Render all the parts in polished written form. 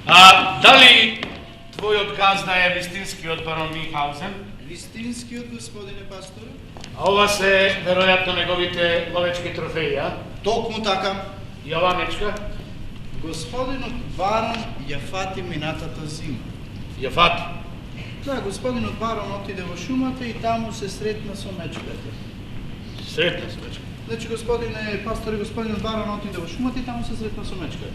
А дали твојот газда е вистинскиот барон Мюнхаузен? Вистинскиот, господине пасторе? А ова се веројатно неговите ловечки трофеи, а? Токму така. И ова мечка? Господинот барон ја фати минатата зима. Ја фати. Да, господинот барон отиде во шумата и таму се сретна со мечката. Сретна се мечка. Значи, господине пасторе, господинот барон отиде во шумата и таму се сретна со мечката.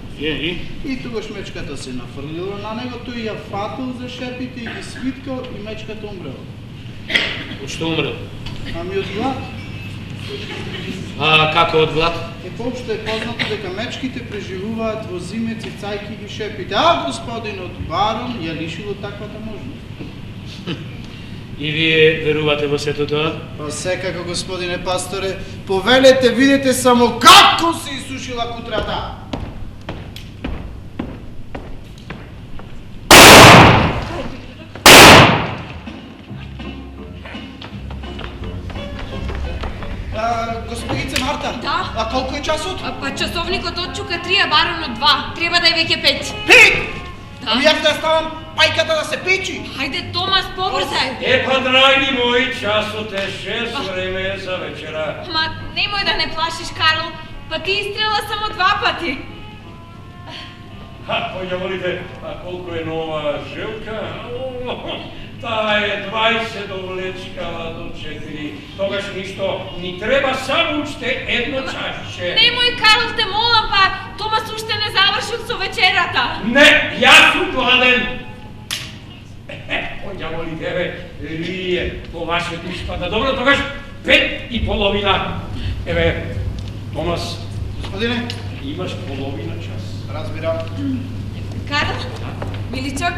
И тогаш мечката се нафрлила на него, тој ја фатил за шепите и ги свиткал и мечката умрела. Од што умрел? Ами од глад. А како од глад? Поопшто е познато дека мечките преживуваат во зиме, цицајки и шепите, а господинот барон ја лишил од таквата можност. И вие верувате во сето тоа? Па секако, господине пасторе, повелете, видете само како се исушила кутрата. Господице Марта? Да? А колку е часот? Па часовникот отчука 3, а баронот 2. Треба да е веќе 5. 5! Да. Ами јас да ставам пајката да се печи. Хајде, Томас, побрзај. Па, драги мои, часот е 6, време е за вечера. Ма, немој да не плашиш, Карл. Па ти изстрела само 2 пати. Ја молите, а колку е нова жилка? Таа е 20 довлечкала до 4. Тогаш ништо, ни треба само уште едно чашче. Немој, Карл, те молам, па Томас уште не завршил со вечерата. Не, јас сум гладен. Ја молите, вие по вашето испада. Добро, тогаш 5:30. Еве, Томас, Господине, имаш половина час. разбирам. Карл, миличок,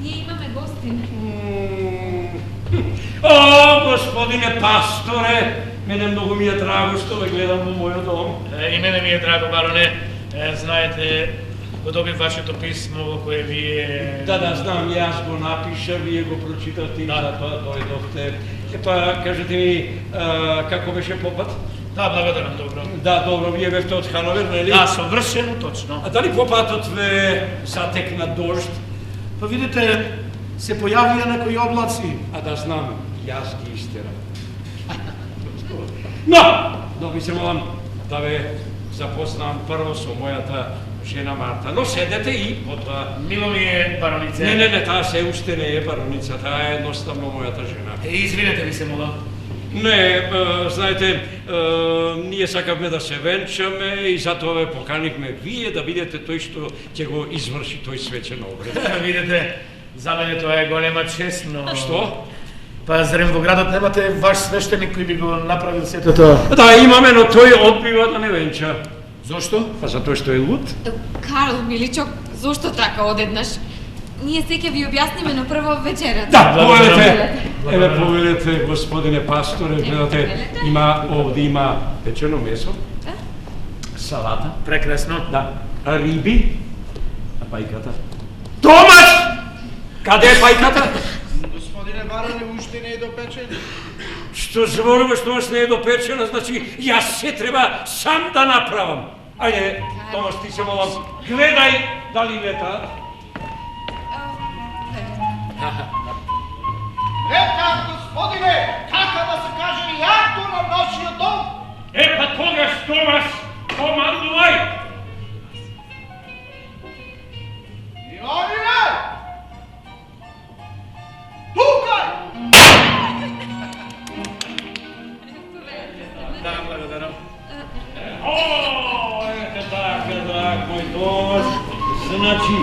ние имаме гостин. О, господине пасторе, мене многу ми е драго што ве гледам во мојот дом. И мене ми е драго, бароне. Знаете, го добив вашето писмо во кое вие... Да, знам, јас го напиша, вие го прочитавте и затоа дојдовте. Епа, кажете ми, како беше попат? Да, благодарам, добро. Да, добро, вие бевте од Хановер, нели? Да, совршено точно. А дали попатот ве затекна дожд? Па видите, се појавија некои облаци. А да знам, јас ги истерам. Но ви се молам да ве запознам прво со мојата жена Марта. Но седете и потоа... Мило ми е, баронице. Не, таа се уште не е бароница, таа е едноставно мојата жена. Извинете ви се, молам. Не, знаете, ние сакавме да се венчаме и затоа ве поканихме вие да видите тој што ќе го изврши тој свечен обред. Видите, за мене тоа е голема чест, но... А што? Па зарем во градот немате ваш свештеник кој би го направил сето тоа? Да, имаме, но тој одбива да не венча. Зошто? Па затоа што е луд. Карл, миличок, зошто така одеднаш? Ние се ќе ви објасниме на прво вечерата. Да, повелете. Еве повелете, господине пасторе, гледате, овде има печено месо. Да? Салата. Прекрасно. Да. А риби? А пајката? Томас! Каде е пајката? Господине бароне, уште не е допечен. Што зборуваш, Томас не е допечена, значи јас се треба сам да направам. Ајде, Томас, ти се молам, гледај дали лета. Лека, господине, како да се каже јато на нашиот дом? Па тогаш, Томас, командувај! Јовине! Тукај! Да, благодарам. О, ете така, драг мој Томас. Значи,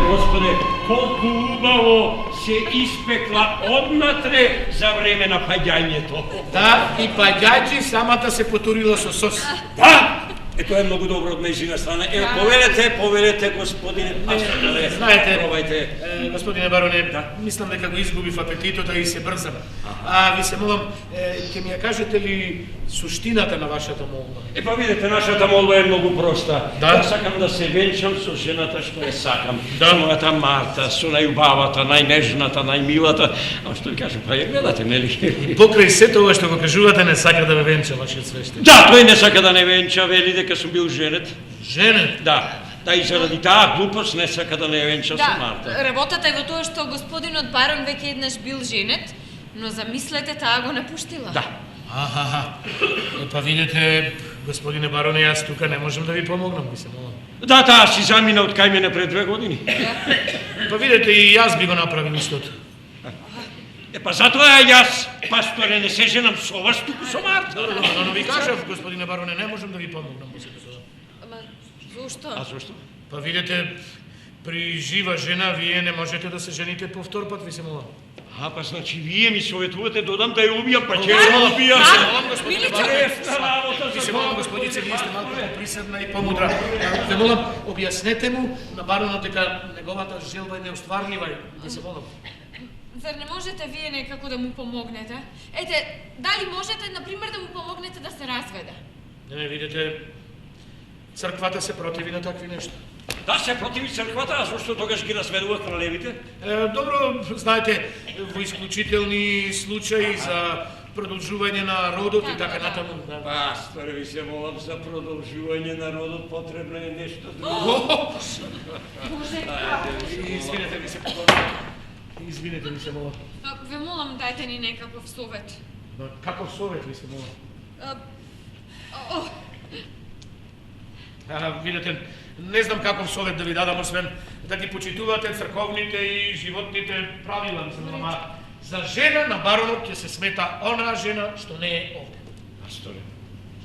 Господе, колку убаво се испекла однатре за време на паѓањето. Да, и паѓајчи самата се потурила со сос. Да! Тоа е многу добро од нејзина страна. Повелете, господине пасторе. Знаете, пробајте. господине бароне, мислам дека го изгубив апетитот и се брзам. А ви се молам, ќе ми ја кажете ли суштината на вашата молба? Па видите, нашата молба е многу проста. Да? Сакам да се венчам со жената што ја сакам. Да. Со мојата Марта, со најубавата, најнежната, најмилата. А што ви кажам, па ја гледате, нели? Покрај сето ова што го кажувате, не сака да ве венча вашиот свештеник. Да, тој не сака да не венча, вели дека сум бил женет. Женет? Да. Да и заради таа глупост не сака да не ја венча со Марта. Да, работата е во тоа што господинот барон веќе еднаш бил женет, но замислете, таа го напуштила. Да. Аха, па видите, господине бароне, јас тука не можам да ви помогнам, ви се молам. Да, таа си замина од кај мене пред 2 години. Па видите, и јас би го направил истото. Па затоа јас, пасторе, не се женам со вас, туку со Марта. Но ви кажав, господине бароне, не можам да ви помогнам, ви се молам. Ама, зошто? А зошто? Па видите, при жива жена вие не можете да се жените по втор пат, ви се молам. А, па значи вие ми советувате додам да ја убијам, па ќе Ви се ја убијам. молам, господине бароне. Ви се молам, господице, вие сте малку поприсадна и помудра. Ви молам, објаснете му на баронот дека неговата желба е неостварлива. Ви се молам. Зар не можете вие некако да му помогнете? Ете, дали можете, например, да му помогнете да се разведе? Не, видите, црквата се противи на такви нешта. Да се противи црквата, а зашто тогаш ги разведува кралевите? Добро, знаете, во исклучителни случаи за продолжување на родот и така натаму. Пасторе, ви се молам, за продолжување на родот потребно е нешто друго. Боже, Извинете, ви се покорувам. Извинете, ви се молам. Ве молам, дајте ни некаков совет. Но каков совет, ви се молам? Видите, не знам каков совет да ви дадам, освен да ги почитувате црковните и животните правила, ама за жена на баронот ќе се смета онаа жена што не е овде. Пасторе,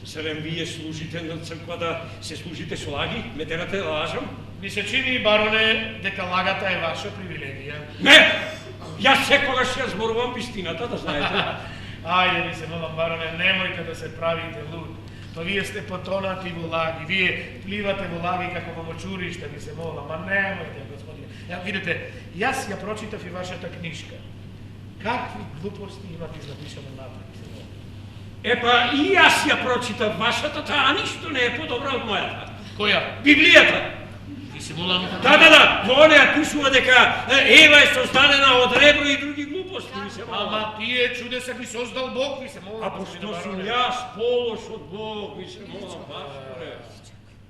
зарем вие служите на црквата, се служите со лаги, ме терате да лажам? Ми се чини, бароне, дека лагата е ваша привилегија. Не! Јас секогаш ја зборувам вистината, да знаете. Ајде, ви се молам, бароне, немојте да се правите луд. Па вие сте потонати во лаги, вие пливате во лаги како во мочуриште, ви се молам, ма немојте, господине. Видите, јас ја прочитав и вашата книжка. Какви глупости имате изнапишано напред, ви се молам. Епа и јас ја прочитав вашата, таа ништо не е подобра од мојата. Која? Библијата. Ви се молам. Да, во неја пишува дека Ева е создадена од ребро и други глупости, ви се молам. Ама тие чудеса ги создал Бог, ви се молам. А пошто сум јас полош од Бог, ви се молам, пасторе.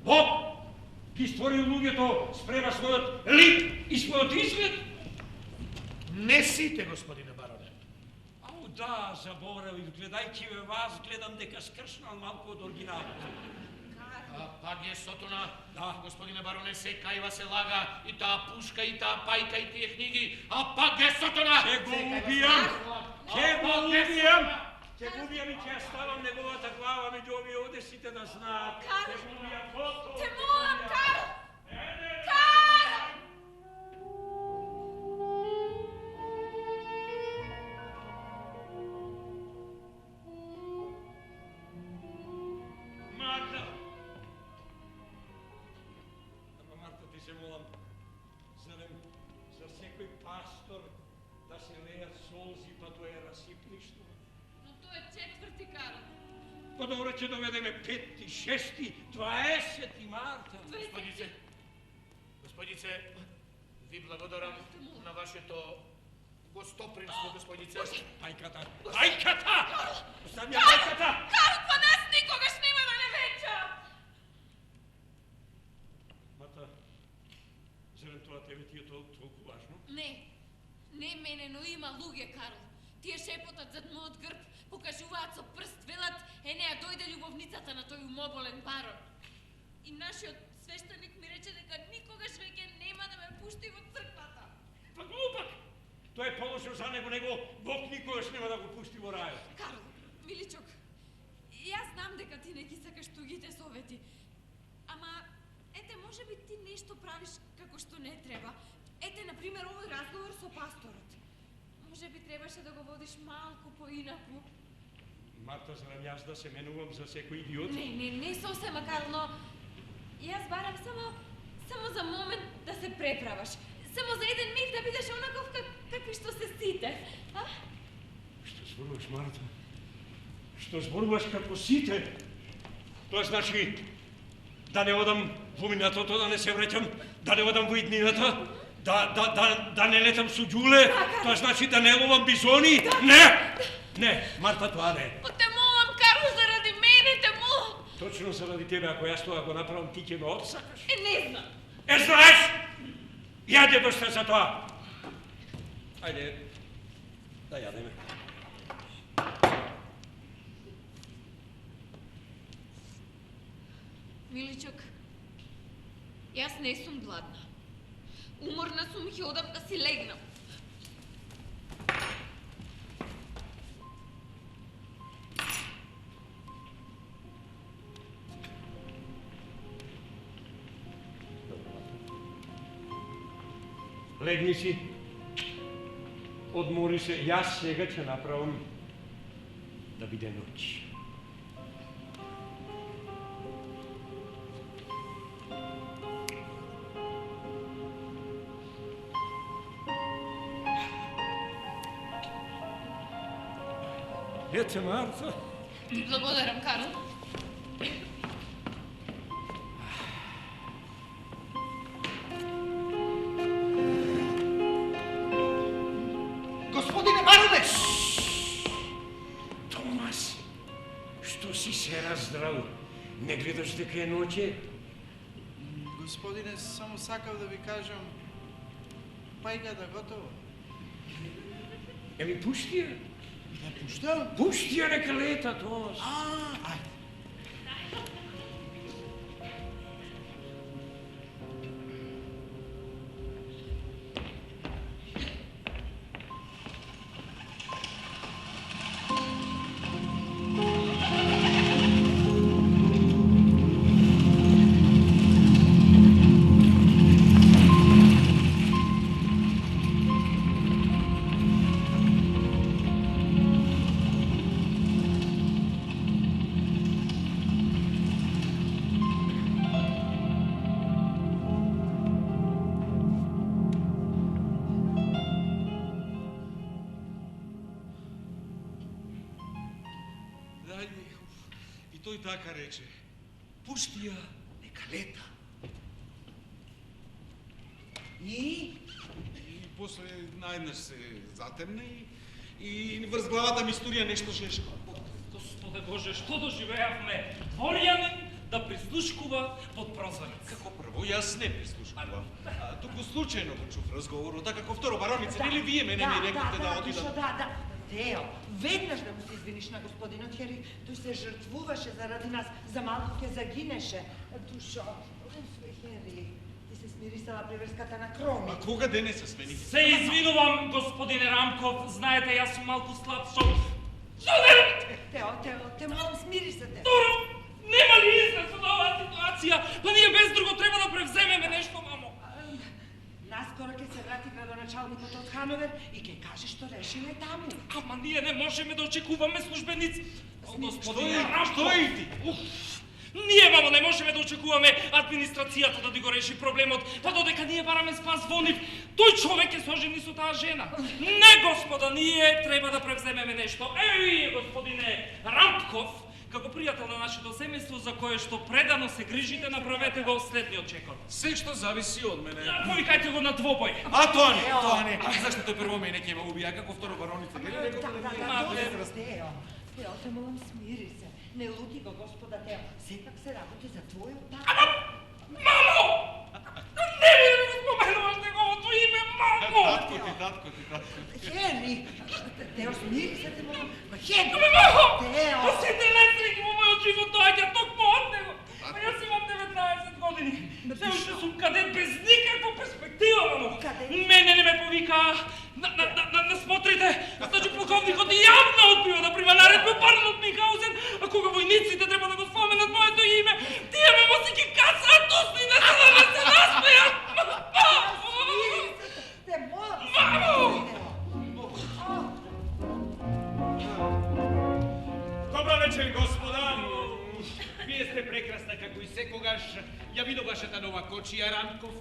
Бог ги створил луѓето спрема својот лик и својот изглед. Не сите, господине бароне. Ау да, заборавив, гледајќи ве вас, гледам дека скршнал малку од оригиналот. Пак е сотона, Да. господине бароне, се кајва се лага и таа пушка и таа пајка и тие книги, а пак е сотона! Ќе го убијам! Ќе го убијам! Ќе го убијам и ќе ја ставам неговата глава меѓу овие одесите да знаат. Ќе го убијам, готово! те молам, Карл! Карл! Марта! Ама Марта, ти се молам, зарем за секој пастор да се лејат солзи, па тоа е расипништво? Но тоа е четврти, Карл. Па добро ќе доведеме 5, 6, 20 Марта. Господице, ви благодарам на вашето гостопримство, господице. Пајката! Пајката! Остави ја пајката! Карл, па нас никогаш нема да не венча! Марта, зарем тоа тебе ти е толку важно? Не мене, но има луѓе, Карл. Тие шепотат зад мојот грб, покажуваат со прст, велат, неа дојде љубовницата на тој умоболен барон. И нашиот свештеник ми рече дека никогаш веќе нема да ме пушти во црквата. Па глупак! Тој е положил за него Бог никогаш нема да го пусти во рајот. Карл, миличок, јас знам дека ти не ги сакаш тугите совети. Ама, ете, може би ти нешто правиш како што не треба. Ете, например, овој разговор со пасторот. Може би требаше да го водиш малку поинаку. Марта, зарем јас да се менувам за секој идиот? Не сосема, Карл, но јас барам само за момент да се преправаш. Само за еден миг да бидеш онаков какви што се сите. А? Што зборуваш, Марта? Што зборуваш како сите? Тоа значи да не одам во минатото, да не се враќам, да не одам во иднината, да не летам со ѓуле, тоа значи да не ловам бизони. Не, Марта, тоа не. Те молам, Карл, заради мене те молам. Точно заради тебе, ако јас тоа го направам, ти ќе ме отсакаш. Не знам. Знаеш, яде дошта за тоа. Ајде, да јадеме. Миличок, јас не сум гладна. Уморна сум и одам да си легнам. Легни си, одмори се, јас сега ќе направам да биде ноќ. Ете, Марта. Ти благодарам, Карл. Господине бароне! Томас, што си се раздрал? Не гледаш дека е ноќе? Господине, само сакав да ви кажам, пајгата готово. Еми, пушти ја. Не пуштам? Пушти ја нека лета, Томас. Ајде. И тој така рече. Пушти ја, нека лета. И после наеднаш се затемна и врз главата ми стурија нешто жешко. Господе Боже, што доживеавме? Дворјанин да прислушкува под прозорец. Како прво, јас не прислушкувам. Туку случајно го чув разговорот, а како второ бароница, нели вие мене ми рековте да отидам? Да. Тео, веднаш да му се извиниш на господинот Хери, тој се жртвуваше заради нас, за малку ќе загинеше. Душо, Хери, ти се смирисала приврската на Кроми. А кога дене се смени? Се извинувам, господине Рамков, знаете, јас сум малку слаб, што нервите! Тео, молам, смири се, Тео. Доро, нема ли излез од оваа ситуација? Па ние без друго треба да превземеме нешто, мамо. Наскоро ќе се врати градоначалникот од Хановер и ќе каже што решиле таму. Ама ние не можеме да очекуваме службеници. Господине Што Рамков! и ти? Ние, мамо, не можеме да очекуваме администрацијата да го реши проблемот, па додека ние бараме спас во нив, тој човек е сожени со таа жена. Не, господа, ние треба да превземеме нешто. Вие, господине Рамков, како пријател на нашето семејство, за кое што предано се грижите, направете го следниот чекор. Се што зависи од мене. Повикајте го на двобој. А тоа не. Зашто тој прво мене ќе ме убија, како второ бароница? Тео, те молам, смири се. Не лути го, господа Тео. Сепак се работи за твојот тато. Ама, мамо! Немој да го споменуваш неговото име, мамо! Татко ти. Хери! Тео, смири се, те молам. Хери! Ама, мамо! Тео! Па сите лестрики во мојот живот доаѓа токму од него. А јас имам 19 години. Се уште сум кадет без никаква перспектива, мамо. Мене не ме повика на смотрите. Значи полковникот јавно одбива да прима наредба парно од Михаузен, а кога војниците треба да го споменат моето име, тие мамо си ги кацаат устните за да не се насмејат. Те молам! Мамо! Добро вечер, господа! Вие сте прекрасна како и секогаш. Ја видов вашата нова кочија, Рамков.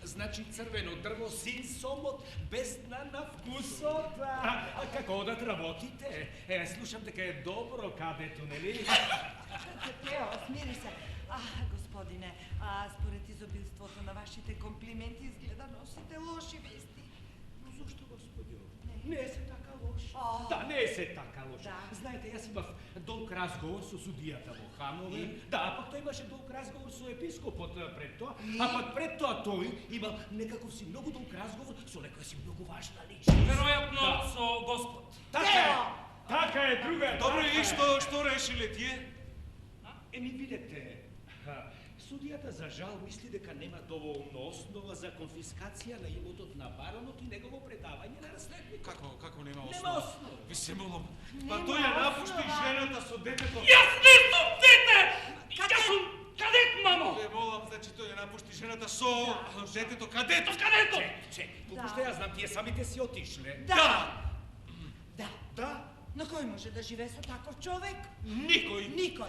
Значи црвено дрво, син сомот, без дна на вкусот. Како одат работите? Слушам дека е добро кадето, нели? Тео, смири се. Господине, според изобилството на вашите комплименти изгледа носите лоши вести. Зошто, господјо? Не се така лош. Да, не се така лош. Знаете, јас имав долг разговор со судијата во Ханове. Да, а пак тој имаше долг разговор со епископот пред тоа. А пак пред тоа тој имал некаков си многу долг разговор со некоја си многу важна личност. Веројатно со Господ. Така е, друга. Добро, и што решиле тие? Еми, видете, судијата за жал мисли дека нема доволно основа за конфискација на имотот на баронот и негово предавање на наследникот. Како нема основа? Нема основа. Ви се молам. Па тој ја напушти жената со детето. Јас не сум дете! Јас сум кадет, мамо! Ве молам, значи тој ја напушти жената со детето. Кадето? Чек. Колку што јас знам, тие самите си отишле. Да. Да? Но кој може да живее со таков човек? Никој.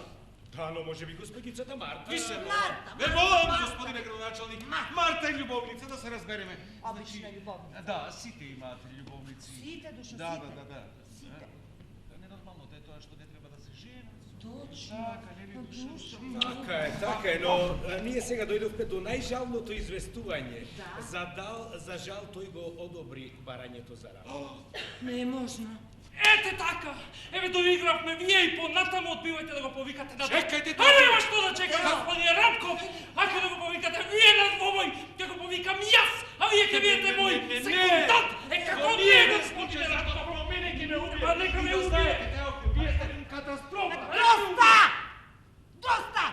Да, но може би господицата Марта. Ви се молам. Марта, Ве молам, господине градоначалник. Марта е љубовница, да се разбереме. Обична љубовница. Да, сите имаат љубовници. Сите, душо, Да. сите. Ненормално е тоа што не треба да се жена. Точно. Така е, но ние сега дојдовме до најжалното известување. Да. За жал тој го одобри барањето за работа. Не е можно. Ете така! Еве доигравме вие и понатаму одбивајте да го повикате на Чекајте тоа! А нема што да чекам, господине Рамков! Ако да го повикате вие на двобој, ќе го повикам јас, а вие ќе биете мој секундант! Како не, господине Рамков! Мене ќе ме убие. Па нека ме убие! Вие сте катастрофа. Доста!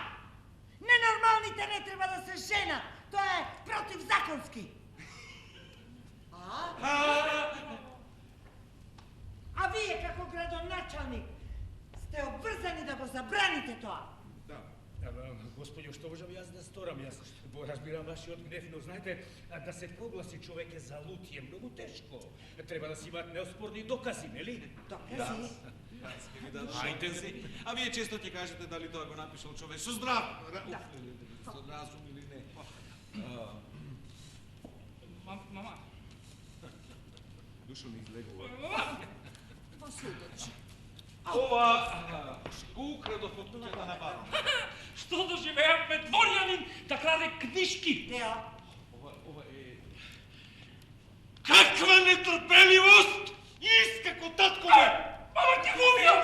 Ненормалните не треба да се женат. Тоа е противзаконски. А вие како градоначалник сте обврзани да го забраните тоа. Да. Господјо, што можам јас да сторам? Јас разбирам вашиот гнев, но знаете, да се прогласи човек е за лут е многу тешко. Треба да си имаат неоспорни докази, нели? Докази? Ајде си. А вие често ќе кажете дали тоа го напишал човек со здрав со разум или не. Мама. Душо ми излегува. Мама. Посудачи. Ова го украдов од куќата на барон. Што доживеавме дворјанин да краде книшки? Тео. Ова е... Каква нетрпеливост! Искако татко ме! Мама ти го убија!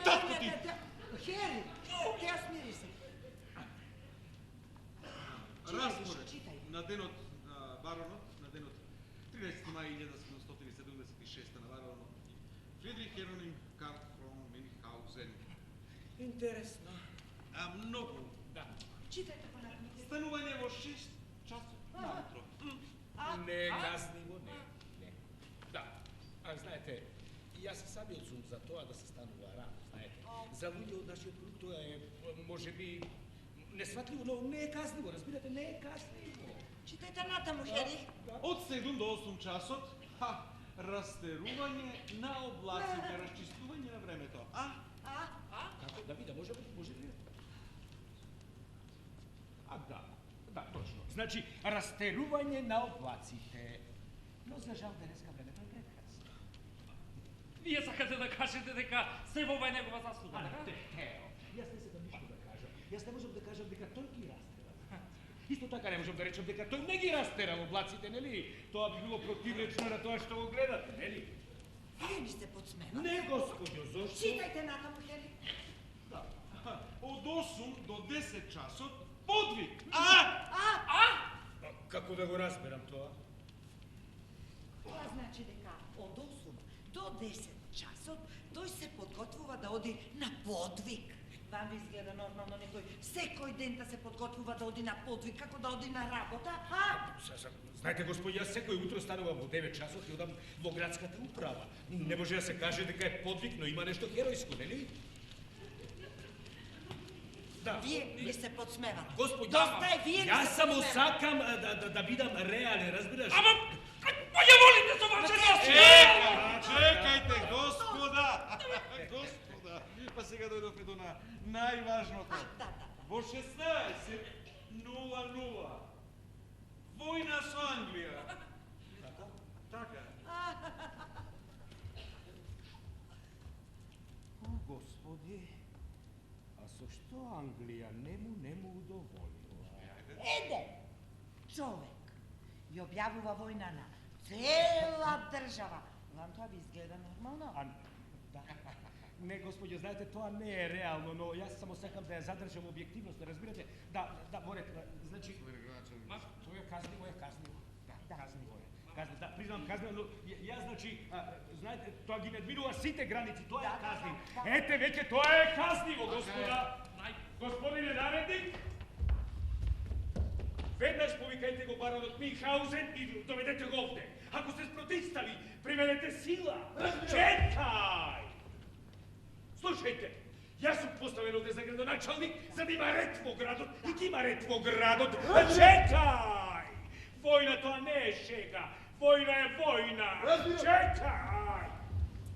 Татко ти! Хери, Тео, смири се. Разборет Читај. на денот на баронот, на денот 13. мај 1776 на баронот Фридрих Хероним Карл фрон Минхаузен. Интересно. Многу. Да. Читајте понатаму. Станување во 6 часот наутро. Не газниво, не. Да. А знаете, јас самиот сум за тоа да се станува рано, знаете. За луѓе од нашиот круг тоа е можеби несватливо, но не е казниво, разбирате, не е казниво. Читајте натаму, Хери. Од 7 до 8 часот, растерување на облаците, расчистување на времето. Како да видам, може ли? Да, точно. Значи, растерување на облаците. Но за жал денеска времето е прекрасно. Вие сакате да кажете дека се во негова заслуга, Тео, јас не сакам ништо да кажам. Јас не можам да кажам дека тој ги растера. Исто така не можам да речам дека тој не ги растера облаците, нели? Тоа би било противречно на тоа што го гледате, нели? Вие ми сте подсмевали. Не, господјо, зошто? Читајте натаму, Хери. Од 8 до 10 часот подвиг. Како да го разберам тоа? Тоа значи дека од 8 до 10 часот тој се подготвува да оди на подвиг. Вам ви изгледа нормално некој секој ден да се подготвува да оди на подвиг, како да оди на работа, Знаете, господи, јас секој утро станувам во 9 часот и одам во градската управа. Не може да се каже дека е подвиг, но има нешто геројско, нели? Да. Вие ми се подсмевате. Господи, Доста е, вие ми јас се само подсмевате. сакам да бидам реален, разбираш? Ама, какво ја волите со ваше носи? Чекајте, господа! Па сега дојдовме до најважното. Во 16:00 војна со Англија. Така. О, господи, а со што Англија не му удоволила? Еден човек ја објавува војна на Cela država. Vam to vi izgleda normalno? Ne, gospođo, znate, to не je realno, no ja samo sakam da je zadržam objektivnost, da razbirate, da morate, znači, to je kaznivo, da, priznam kazneno, no ja znači, znate, to ги надминува сите граници, to je kaznivo. Ете, веќе, to je kaznivo, господа. Господине наредник, веднаш повикајте го баронот Михаузен и доведете го овде. Ако се спротивстави, применете сила. Чекај! Слушајте, јас сум поставен овде за градоначалник, за да има ред во градот и ги има ред во градот. Чекај! Војна тоа не е шега, војна е војна. Чекај!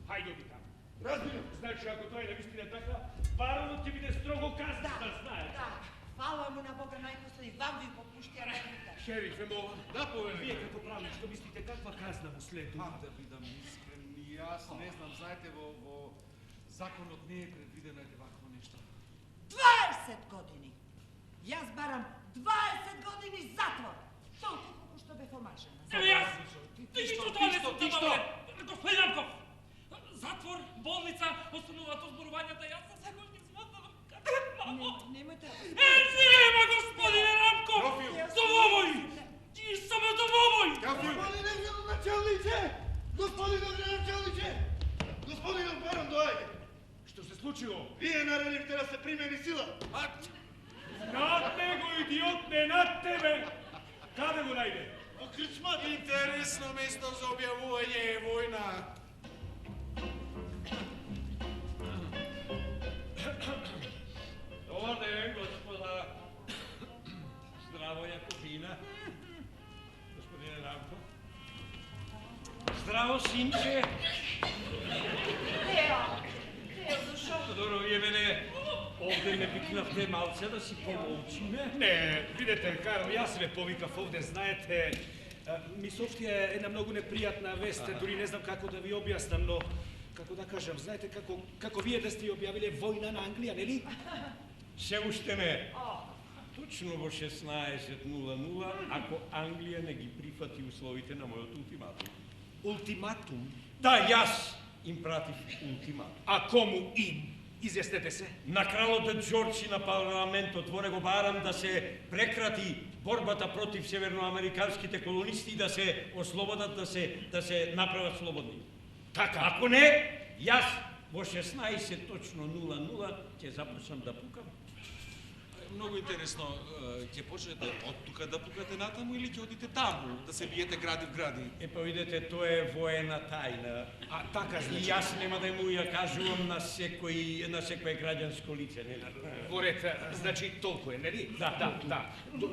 Хајде оди таму. Разбирам. Значи, ако тоа е навистина така, баронот ќе биде строго казнен, да знаете. Да, фала му на Бога најпосле и вам ви попуштија работа. Шерифе, молам. Да, повелителю. Вие като правник, што мислите, каква казна му следува? Да бидам искрен, и јас не знам, знаете, во законот не е предвидено вакво нешто. 20 години! Јас барам 20 години затвор! Толку колку што бев омажена. Ево јас! Ти што тоа не сум табаве! Господин Рамков! Затвор, болница, остануваат озборувањата, јас за секој ги сматам. Немојте... Нема, господине Рамков! Домовој! Ти само домовој! Господине градоначалниче! Господине градоначалниче! Господине барон доаѓа! Што се случило? Вие наредивте да се примени сила. Над него, идиот, не над тебе! Каде го најде? Во крчмата. Интересно место за објавување е војна. Добар ден, господа. Здраво, Јаковина. Господине Рамков. Здраво, синче. Тео дошол. Добро, вие мене овде ме викнавте малце да си помолчиме. Не, видете, Карл, јас ве повикав овде, знаете, ми соопштија една многу непријатна вест, дури не знам како да ви објаснам, но како да кажам, знаете како вие да сте објавиле војна на Англија, нели? Се уште не. Точно во 16:00, ако Англија не ги прифати условите на мојот ултиматум. Ултиматум? Да, јас им пратив ултиматум. А кому им? Изјаснете се. На кралот Џорџ и на парламентот во него барам да се прекрати борбата против северноамериканските колонисти и да се ослободат, да се направат слободни. Така. Ако не, јас во 16:00 ќе започнам да пукам. Многу интересно, ќе почнете од тука да пукате натаму или ќе одите таму да се биете гради в гради? Епа видете, тоа е воена тајна. А така И значи. јас нема да му ја кажувам на секој граѓанско лице, нели? Во ред, значи толку е, нели? Да.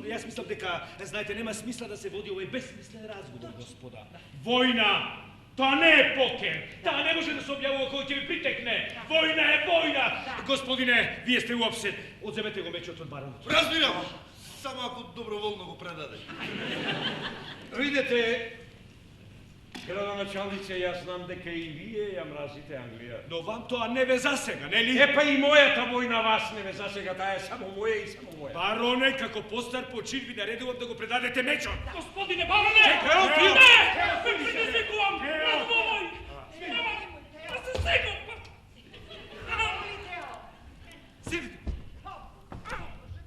Јас мислам дека, знаете, нема смисла да се води овој безсмислен разговор, господа. Војна! Тоа не е покер! Таа не може да се објавува кој ќе ви притекне! Војна е војна! Господине, вие сте уопсет. Одземете го мечот од баронот. Разбирам, само ако доброволно го предаде. Видете, градоначалнице, јас знам дека и вие ја мразите Англија. Но вам тоа не ве засега, нели? Епа и мојата војна вас не ве засега, таа е само моја и само моја. Бароне, како постар почин ви наредувам да го предадете мечот. Господине бароне! Чекај, Тео! Не! Ме предизвикувам! На домовој! Нема! Да се сегам! Седите.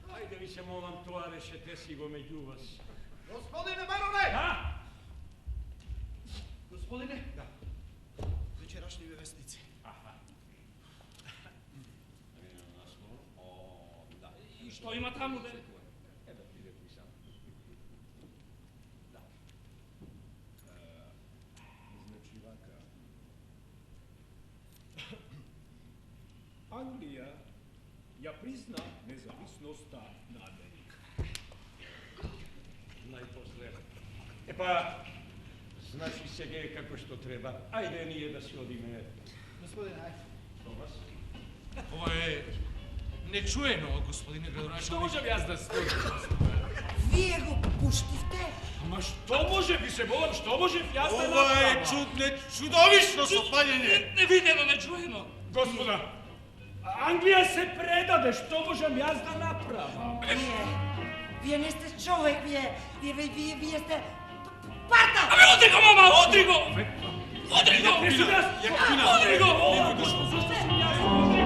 Ајде ви се молам, тоа решете си го меѓу вас. Господине бароне! Да? Господине? Да. Вечерашни вестници. И што има таму, де? Англија ја призна независноста на Америка. Најпосле. Епа, значи сега е како што треба. Ајде ние да си одиме. Господине, ајде. До вас. Ова е нечуено, господине градоначалник. Што можам јас да сторам? Вие го пуштивте? Ама што може, ви се молам, што може јас да Ова е направам? чудовишно совпаѓање. Невидено, нечуено! Господа, Англија се предаде, што можам јас да направам? Вие не сте човек, вие сте парта! Абе, Одри го, мама, одри го! Одри го! Одри го! Зашто сум јас? Одри го!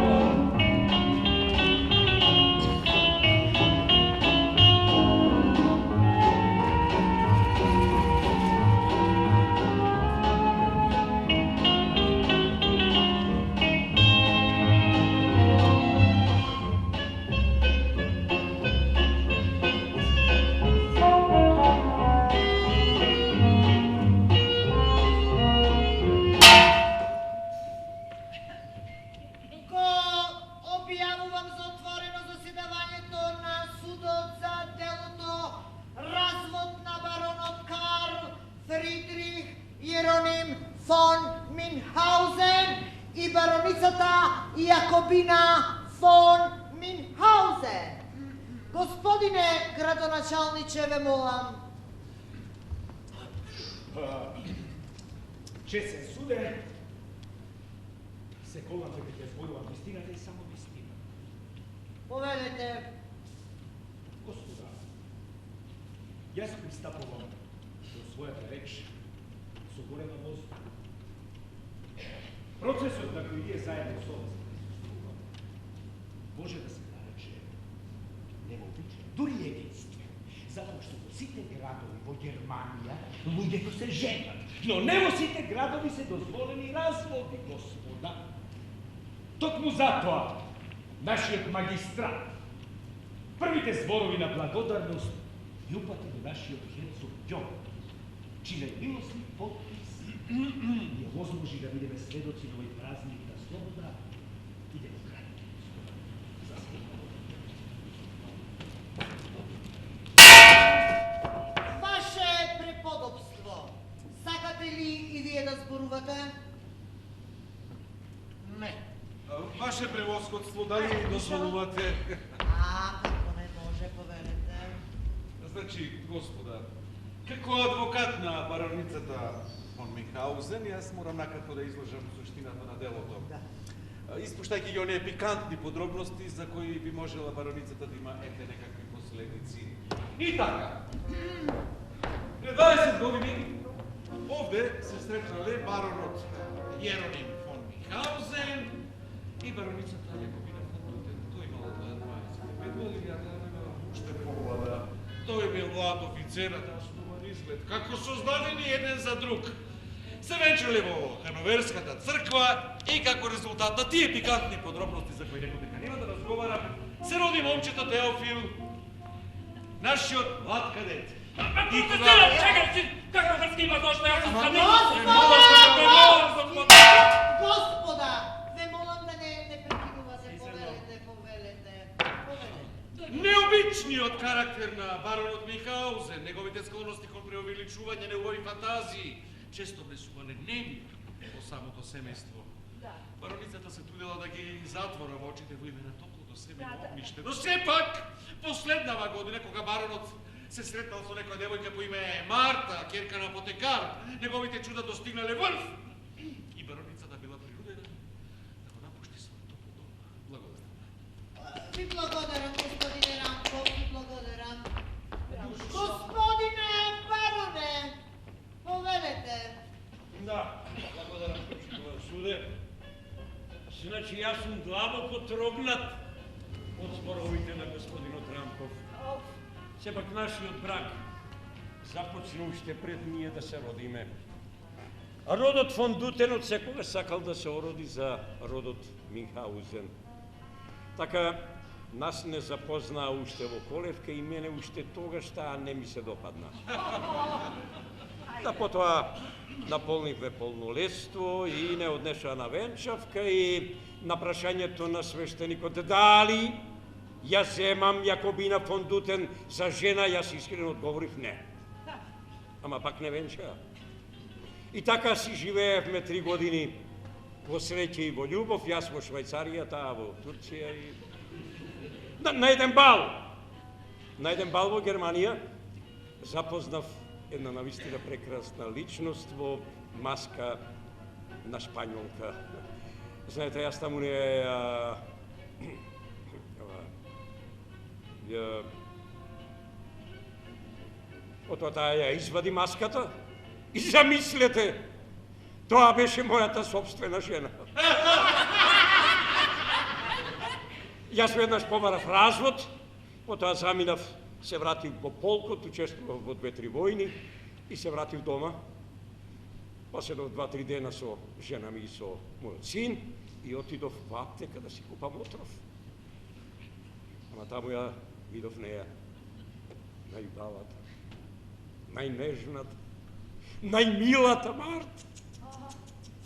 Господине градоначалниче, ве молам. Честен суден, се колам дека ќе зборувам вистината и само вистина. Повелете. Господа, јас пристапувам до својата реч со голема возба. Процесот на кој вие заедно со вас присуствувате може да се нарече невообичаен, дури единствен, затоа што во сите градови во Германија луѓето се женат, но не во сите градови се дозволени разводи, господа. Токму затоа нашиот магистрат првите зборови на благодарност ги упати до нашиот херцог Ѓон, чиј милосни подпис ни возможи да бидеме сведоци на овој празник на слобода и демократија. Ваше преподобство, сакате ли и вие да зборувате? Не. Ваше превоскотство, дали дозволувате? Како не може, повелете. Значи, господа, како адвокат на бароницата фон Михаузен, јас морам накратко да изложам суштината на делото. Да. Испуштајќи ги оние пикантни подробности за кои би можела бароницата да има некакви последици. И така, пред 20 години овде се сретнале баронот Јероним фон Михаузен и бароницата Јакобина фон Дутен. Тој имал 25 години, а таа имала уште помлада. Тој бил млад офицер, а таа со добар изглед. Како создадени еден за друг. Се венчале во Хановерската црква и како резултат на тие пикантни подробности за кои реков дека нема да разговарам, се роди момчето Теофил, нашиот млад кадет. И кога... Чекай си! Каква врска има зошто јас сум кадет? Господа, ве молам да не прекинувате, повелете. Необичниот карактер на баронот Михаузен, неговите склонности кон преувеличување, негови фантазии, често внесувале немир во самото семејство. Бароницата се трудела да ги затвора во очите во име на топлото семејно огниште. Но сепак, последнава година, кога баронот се сретнал со некоја девојка по име Марта, ќерка на апотекар, неговите чуда достигнале врв и бароницата била принудена да го напушти својот топол дом. Благодарам. Ви благодарам, господине Ранков, ви благодарам. Господине бароне, повелете. Да, благодарам, почитуван суде. Значи, јас сум длабоко трогнат од зборовите на господинот Ранков. Сепак нашиот брак започна уште пред ние да се родиме. А родот фон Дутен од секогаш сакал да се ороди за родот Михаузен. Така, нас не запознаа уште во колевка и мене уште тогаш таа не ми се допадна. Да потоа наполнивме полнолетство и не однеша на венчавка и на прашањето на свештеникот дали јас земам Јакобина фон Дутен за жена, јас искрено одговорив не. Ама пак не венча. И така си живеевме 3 години во среќа и во љубов, јас во Швајцарија, таа во Турција и... На еден бал во Германија запознав една навистина прекрасна личност во маска на шпањолка. Знаете, јас таму не Потоа таа ја извади маската И замислете, тоа беше мојата собствена жена. Јас веднаш побарав развод, потоа заминав, се вратив во полкот, учествував во 2-3 војни и се вратив дома. Поседов 2-3 дена со жена ми и со мојот син и отидов во аптека да си купам отров. Ама таму ја видов неја, најубавата, најнежната, најмилата Марта.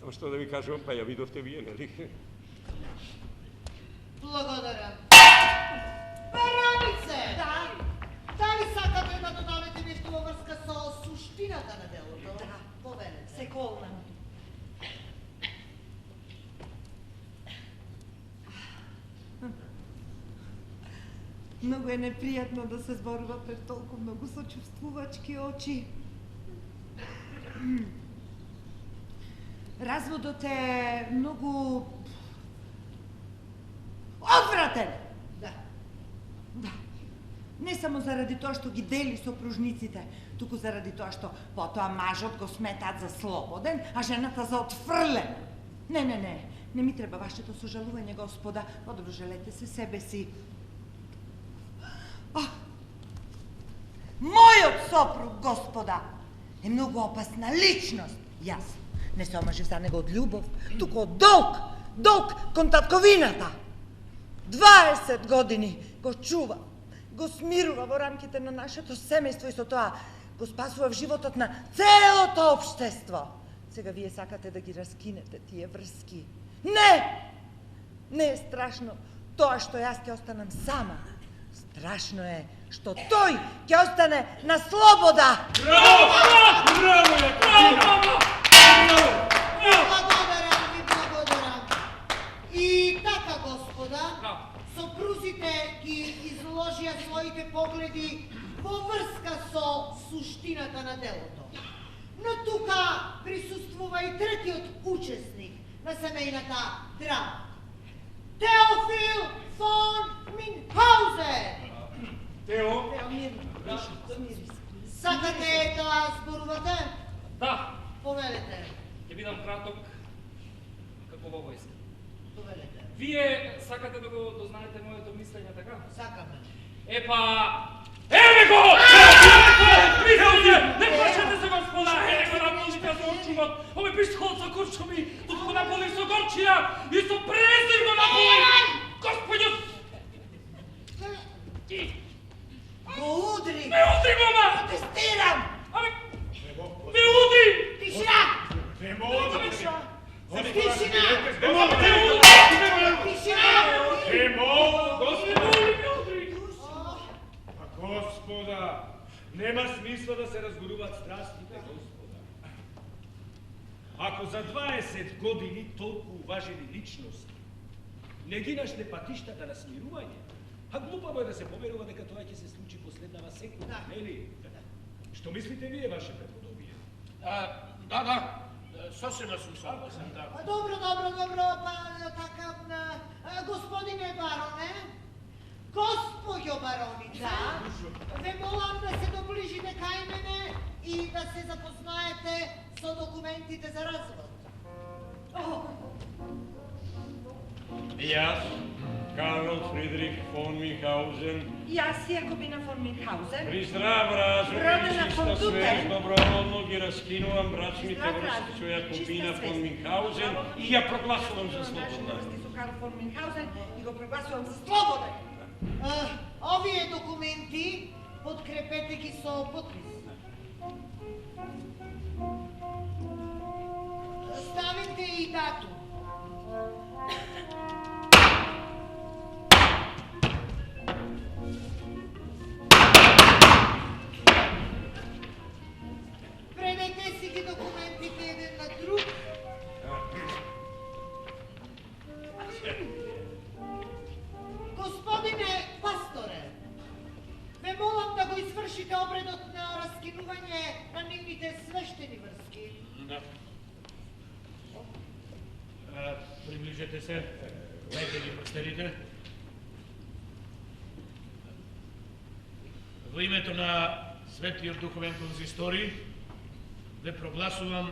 Ама што да ви кажувам, па ја видовте вие, нели? Благодарам. Баронице! Да? Дали сакате да додадете нешто во врска со суштината на делото? Да. Повелете. Се колна. Многу е непријатно да се зборува пред толку многу сочувствувачки очи. Разводот е многу одвратен. Да. Да. Не само заради тоа што ги дели сопружниците, туку заради тоа што потоа мажот го сметаат за слободен, а жената за отфрлена. Не ми треба вашето сожалување, господа. Подобро желете се себе си. Мојот сопруг, господа, е многу опасна личност. Јас не се омажив за него од љубов, туку од долг. Долг кон татковината. 20 години го чува, го смирува во рамките на нашето семејство и со тоа го спасува животот на целото општество. Сега вие сакате да ги раскинете тие врски. Не е страшно тоа што јас ќе останам сама. Страшно е што тој ќе остане на слобода. Благодарам ви, благодарам. И така, господа, сопрузите ги изложија своите погледи во врска со суштината на делото. Но тука присуствува и третиот учесник на семејната драма. Теофил фон Минхаузен! Тео? Сакате да зборувате? Да. Повелете. Ќе бидам краток, како во војска. Повелете. Вие сакате да го дознаете моето мислење, така? Сакаме. Епа... Еве го! Мислите! Не плашете се, господа! Еве го наполните за очумот! Ове пистхол со курчуми! Тут го наполни со горчина! И со презир го наполни! Господјо! Го удри! Ме удри, мама! Протестирам! Абе... Ме удри! Тишина! Тишина! Тишина! Господа, нема смисла да се разгоруваат страстите, господа. Ако за 20 години толку уважени личности не ги нашли патиштата на смирување, а глупаво е да се поверува дека тоа ќе се случи последнава секунда, нели? Што мислите вие, ваше преподобие? Да, сосема сум согласен, да. Добро, па така, господине бароне, госпоѓо бароница, ве молам да се доближите кај мене и да се запознаете со документите за развод. Јас, Карл Фридрих фон Минхаузен, Јас, Јакобина фон Минхаузен, при здрав разум Родена и чиста фон Тутен. свест доброволно ги раскинувам брачните Здрав врски разум, со Јакобина чиста фон свест. Минхаузен Браво. и ја прогласувам за Нашите слободна. врски со Карл фон Минхаузен и го прогласувам за слободен. Овие документи подкрепете ги со подпис. Ставите и датум. Предете си ги документите еден на друг. Господине пасторе, ве молам да го извршите обредот на раскинување на нивните свештени врски. Да. Приближете се, дайте ги прстените. Во името на Светлиот Духовен Конзистори, ве прогласувам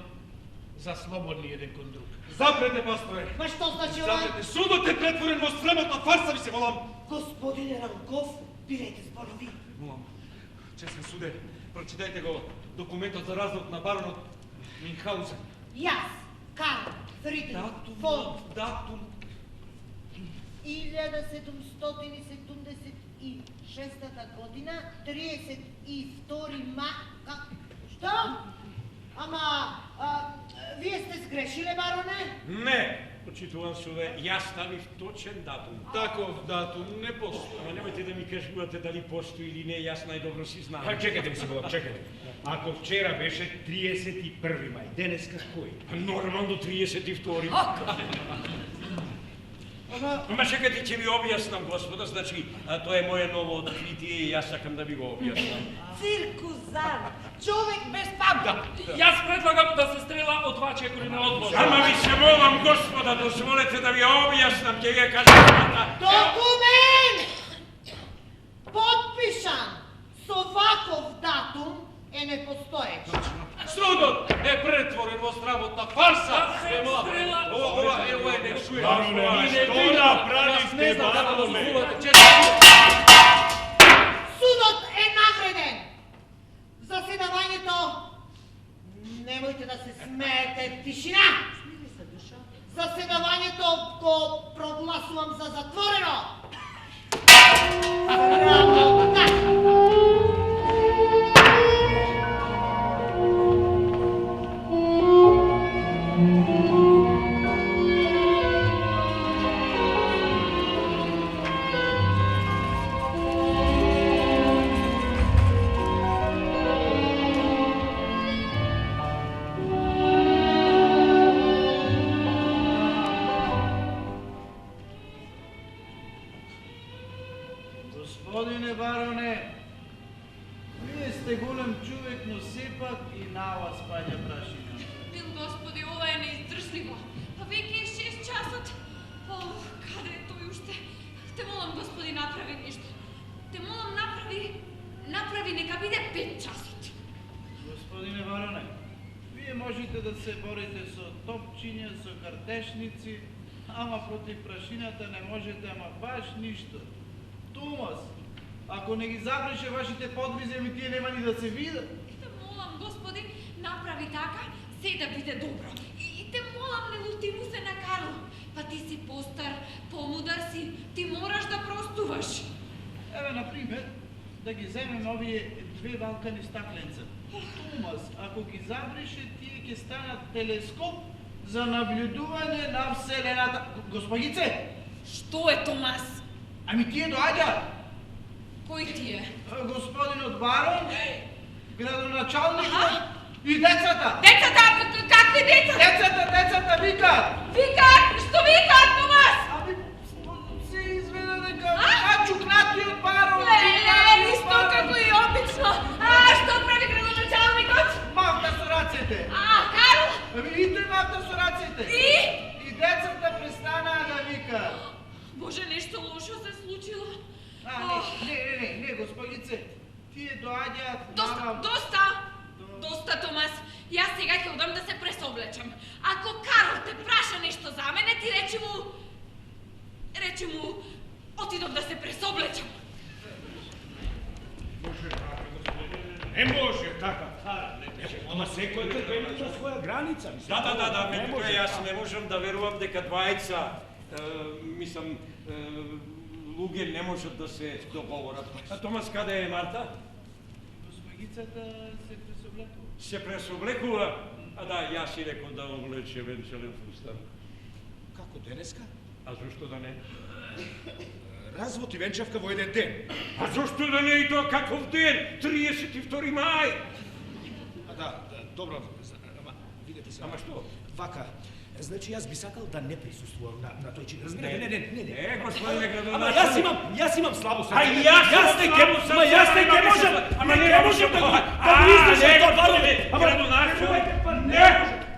за слободни еден кон друг. Запрете, пасторе! Ма што значи ова? Запрете! Судот е претворен во срамотна фарса, ви се молам! Господине Ранков, бирайте зборови. Молам, честен суде, прочитајте го документот за развод на баронот Минхаузен. Јас, Карл Фридрих фон Датум. 1776 година, 32 Што? Ама, вие сте сгрешиле, бароне? Не, почитувам суде, јас ставив точен датум. Таков датум не постои. Ама немојте да ми кажувате дали постои или не, јас најдобро си знам. Чекайте ми се молам, чекайте. Ако вчера беше 31 мај, денеска кој? Нормално 32. Ама чекайте, ќе ви објаснам, господа, значи, тоа е моје ново откритие и јас сакам да ви го објаснам. Циркузар, човек без памет. Јас предлагам да се стрела од два чекори на одбор. Ама ви се молам, господа, дозволете да ви објаснам, ќе ви кажам. Документ! Подпишан со ваков датум е непостоечен. Судот е претворен во срамотна фарса! Се стрела! Ова е не чуе. Бароне, што направивте, бароне? Судот е навреден! Заседавањето, немојте да се смеете, тишина! Заседавањето го прогласувам за затворено! Срамота! Господине бароне, вие сте голем човек, но сепак и на вас паѓа прашина. Мил Господи, ова е неиздржливо. Па веќе е 6 часот. О, каде е тој уште? Те молам, Господи, направи нешто. Те молам, направи, нека биде 5 часот. Господине бароне, вие можете да се борите со топчиња, со картешници, ама против прашината не можете, ама баш ништо. Томас, ако не ги забреше вашите подвизи, ами тие нема ни да се видат. Те молам, Господи, направи така, се да биде добро. И те молам, не лути му се на Карл. Па ти си постар, помудар си, ти мораш да простуваш. Еве, например, да ги земем овие две балкани стакленца. Томас, ако ги забреше, тие ќе станат телескоп за наблюдување на Вселената. Господице! Што е, Томас? Ами тие доаѓаат. Кој ти е? Господинот барон, градоначалникот и децата. Децата? Какви деца? Децата викаат. Викаат? Што викаат, Томас? Ами, се изведа дека чукнатиот барон... Исто како и обично. Што прави градоначалникот? Махта со рацете. Карл? Ами и тој махта со рацете. И децата престанаа да викаат. Боже, нешто лошо се случило. Не, господице. Тие доаѓаат... Доста, Томас. Јас сега ќе одам да се пресоблечам. Ако Карл те праша нешто за мене, ти речи му, отидов да се пресоблечам. Не може така. Ама секој има своја граница. Да, меѓутоа јас не можам да верувам дека двајца, мислам, луѓе не можат да се договорат. А Томас, каде е Марта? Господицата се пресоблекува. Се пресоблекува? Да, јас и реков да облече венчален фустан. Како денеска? А зашто да не? Развод и венчавка во еден ден. А зашто да не и тоа каков ден? 32 мај! Да, добро, ама видете се. Ама што? Вака, значи јас би сакал да не присуствувам на тој чин. Не, господине градоначалник. Ама јас имам слабост. А јас можам. Ама не можам да го издржам тоа бароне. Градоначалник.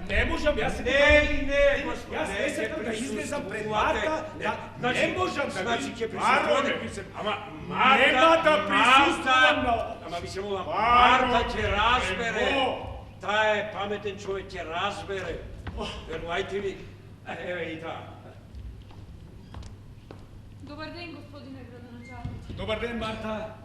Не можам, јас не, господи. Јас не сакам да излезам пред Марта, не можам да ќе присуствувам. Ама нема да присуствувам. Ама ви се молам, Марта ќе разбере. Таа е pametan čovjek će razbere. Verujte mi, evo i ta. Dobar den, gospodine gradonačelniče. Dobar den, Marta.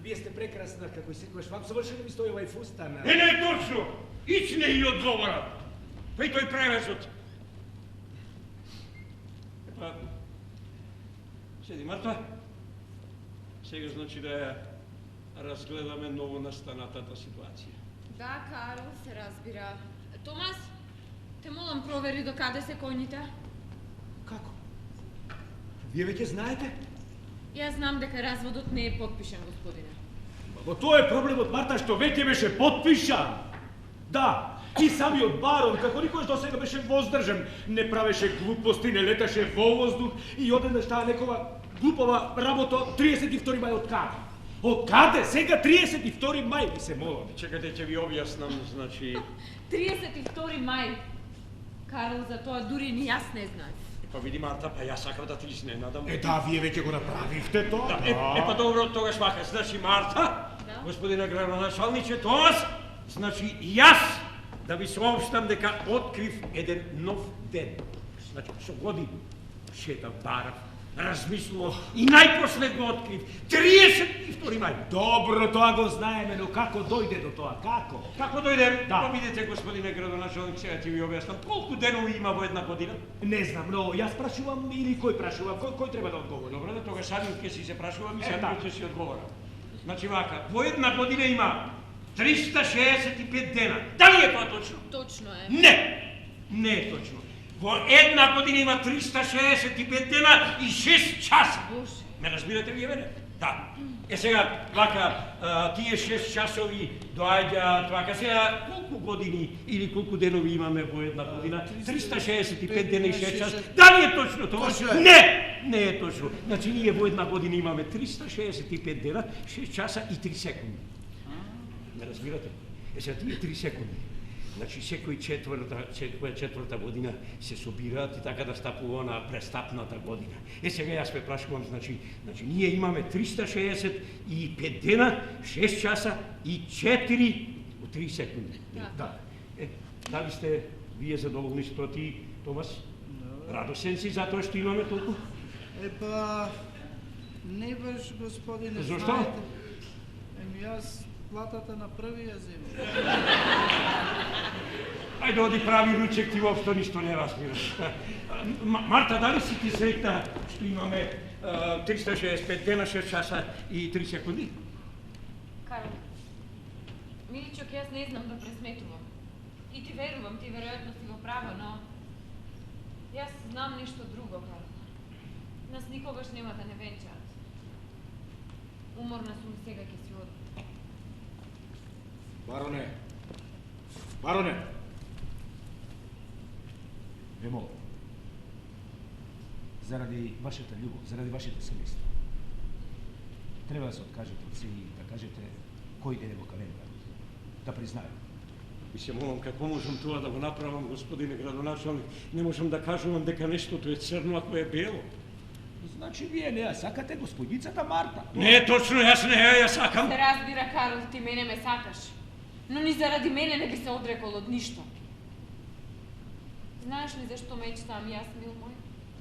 Vi ste prekrasna, kako se koš vam savršeno mi stoji ovaj fustan. Ne, točno! Ići ne i odgovara. Pa i to je prevezut. Pa, sedi Marta. Сега значи да ја разгледаме ново настанатата ситуација. Да, Карл, се разбира. Томас, те молам провери до каде се коњите. Како? Вие веќе знаете? Јас знам дека разводот не е потпишан, господине. Во тоа е проблемот, Марта, што веќе беше потпишан. Да, и самиот барон, како никош до сега беше воздржан, не правеше глупости, не леташе во воздух и одеднаш таа некова глупава работа 32 мај од каде? Од каде? Сега 32 мај ви се молам. Чекате, ќе ви објаснам, значи... 32 мај. Карл, за тоа дури ни јас не знаев. Па види Марта, па јас сакам да те изненадам. Да, вие веќе го направивте тоа. Да, па добро, тогаш вака, значи Марта, господина градоначалниче, Томас, значи јас да ви сообштам дека открив еден нов ден. Значи, со години шетав, барав, размислував и најпосле го открив 32 мај. Добро, тоа го знаеме, но како дојде до тоа? Како? Како дојде? Да. Па видите, господине градоначалник, сега ќе ви објаснам. Колку денови има во една година? Не знам, но јас прашувам или кој прашува? Кој треба да одговори? Добро, да тога самиот ќе си се прашувам и самиот ќе си одговора. Значи вака, во една година има 365 дена. Дали е тоа точно? Точно е. Не е точно. Во една година има 365 дена и 6 часа. Боже. Ме разбирате вие мене? Да. Е сега, вака, тие 6 часови доаѓаат, вака сега, колку години или колку денови имаме во една година? 365 дена и 6 часа. Дали е точно тоа? Точно е. Не е точно. Значи, ние во една година имаме 365 дена, 6 часа и 3 секунди. Ме разбирате? Е сега, тие 3 секунди. Значи, секој четврта година се собираат и така да стапува на престапната година. Е, сега јас ме прашувам, значи, ние имаме 365 дена, 6 часа и 3 секунди. Да. Е, дали сте вие задоволни со тоа ти, Томас? Радосен си за тоа што имаме толку? Епа, не баш, господине, Зошто? знаете. Јас платата на првија земја. Ајде, оди прави ручек, ти воопшто ништо не разбираш. Марта, дали си ти среќна што имаме 365 дена, 6 часа и 3 секунди? Карл, миличок, јас не знам да пресметувам. И ти верувам, ти веројатно си го права, но јас знам нешто друго, Карл. Нас никогаш нема да не венчаат. Уморна сум, сега ќе си одам. Бароне! Емо, заради вашата љубов, заради вашите семејства, треба да се откажете од се и да кажете кој ден е во календар, да признаем. И се молам, како можам тоа да го направам, господине градоначалник? Не можам да кажувам дека нештото е црно, ако е бело. Значи, вие не ја сакате господицата Марта. Не е точно, јас не ја сакам. Се разбира, Карл, ти мене ме сакаш. Но ни заради мене не би се одрекол од ништо. Знаеш ли зашто мечтам јас, мил мој?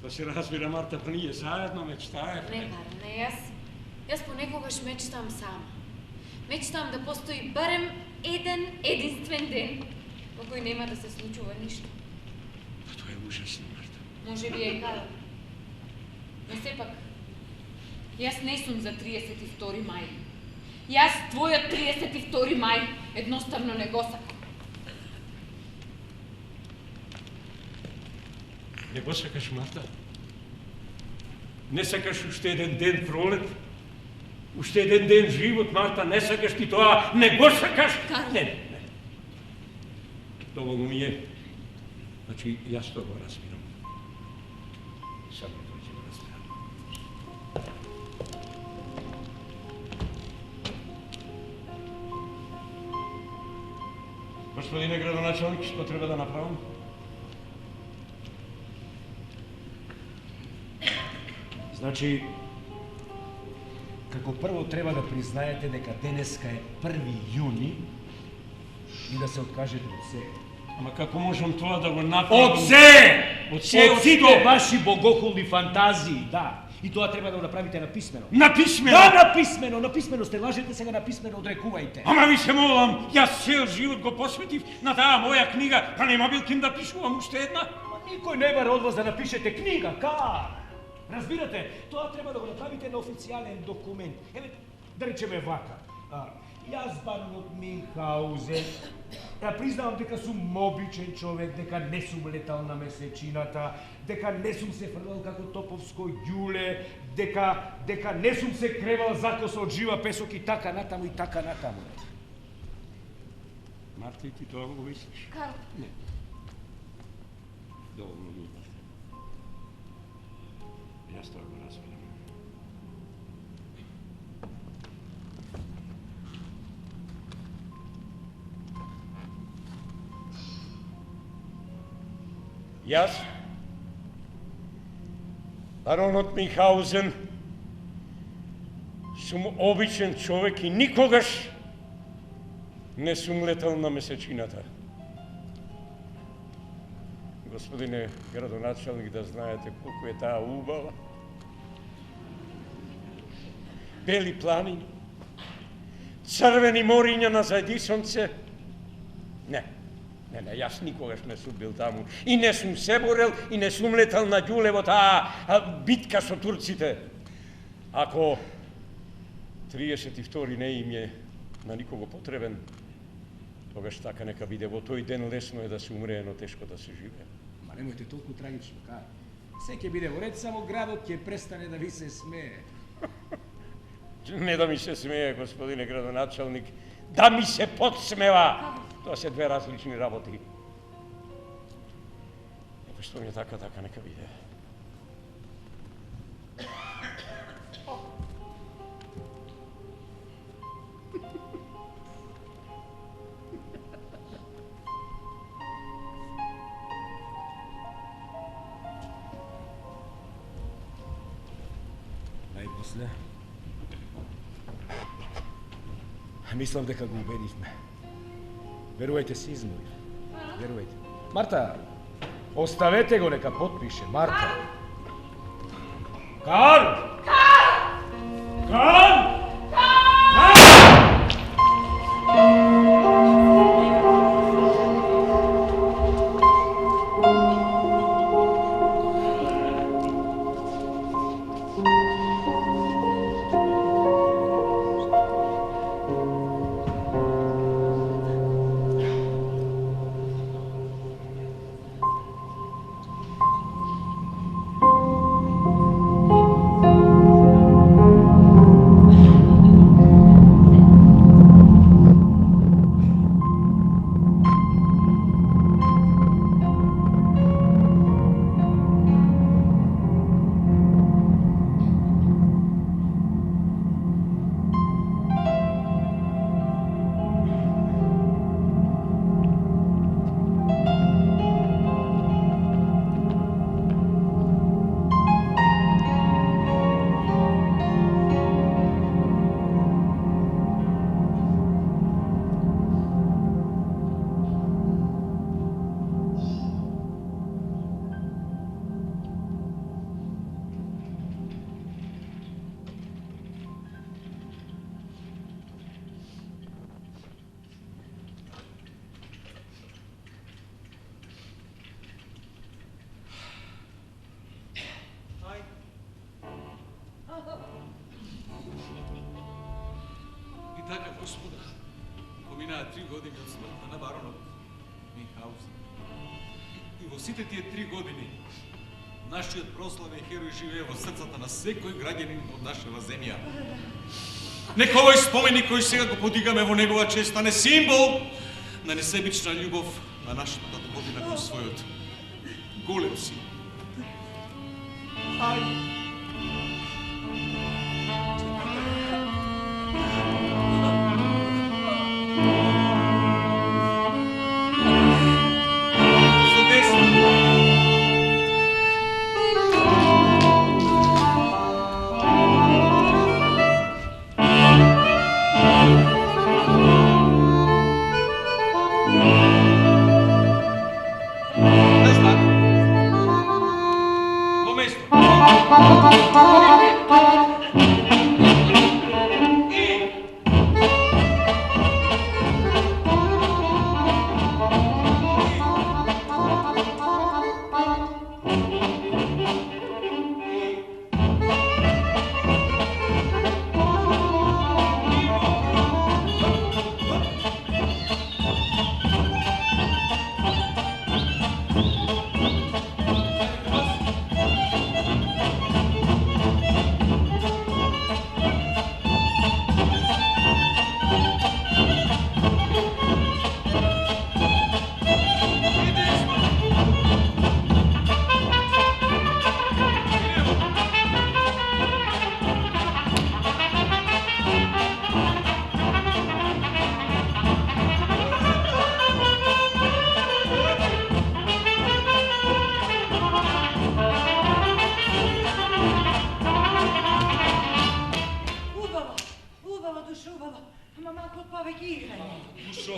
Да се разбира, Марта, па ние заедно мечтаеме. Не, Карл, не, јас понекогаш мечтам сама. Мечтам да постои барем еден единствен ден во кој нема да се случува ништо. Па тоа е ужасно, Марта. Може би е, Карл. Но сепак, јас не сум за 32 мај. Јас твојот 32 мај едноставно не го сакам. Не го сакаш, Марта? Не сакаш уште еден ден пролет? Уште еден ден живот, Марта? Не сакаш ти тоа? Не го сакаш? Карл. Не. Доволно ми е. Значи, јас тоа го разбирам. Само тој ќе го разбирам. Господине градоначалник, што треба да направам? Значи, како прво треба да признаете дека денеска е 1 јуни и да се откажете од се. Ама како можам тоа да го направам? Од се! Од се, Од сите ваши богохулни фантазии, да. И тоа треба да го направите написмено. Написмено? Да, написмено! Написмено сте лажете, сега написмено одрекувајте. Ама ви се молам, јас цел живот го посветив на таа моја книга, а нема бил ким да пишувам уште една. Никој не бара од вас да напишете книга, кар? Разбирате, тоа треба да го направите на официјален документ. Еве, да речеме вака. Јас, баронот Минхаузен, признавам дека сум обичен човек, дека не сум летал на месечината, дека не сум се фрлал како топовско ѓуле, дека не сум се кревал закосо од жива песок и така натаму и така натаму. Марта, и ти тоа го мислиш? Карл. Не. Доволно ми. Јас тоа го разбирам. Јас, баронот Минхаузен, сум обичен човек и никогаш не сум летал на месечината. Господине градоначалник, да знаете колку е таа убава. Бели планини, црвени мориња на зајдисонце. Не, јас никогаш не сум бил таму. И не сум се борел, и не сум летал на ѓуле во таа битка со турците. Ако 32 не им е на никого потребен, тогаш така нека биде. Во тој ден лесно е да се умре, но тешко да се живее. Ма немојте толку трагично, Карл. Се ќе биде во ред, само градот ќе престане да ви се смее. Не да ми се смее, господине градоначалник, да ми се подсмева. Тоа се две различни работи. Ако што ми е така, нека биде. Најпосле, мислам дека го убедивме. Верувајте, се изморив. Верувајте. Марта, оставете го, нека потпише. Марта. Карл! Карл! Карл! Така, Господа, поминаа 3 години од смртта на баронот Минхаузен. И во сите тие 3 години нашиот прославен херој живее во срцата на секој граѓанин од нашава земја. Нека овој споменик кој сега го подигаме во негова чест стане символ на несебична љубов на нашата татковина кон својот голем син. Душо,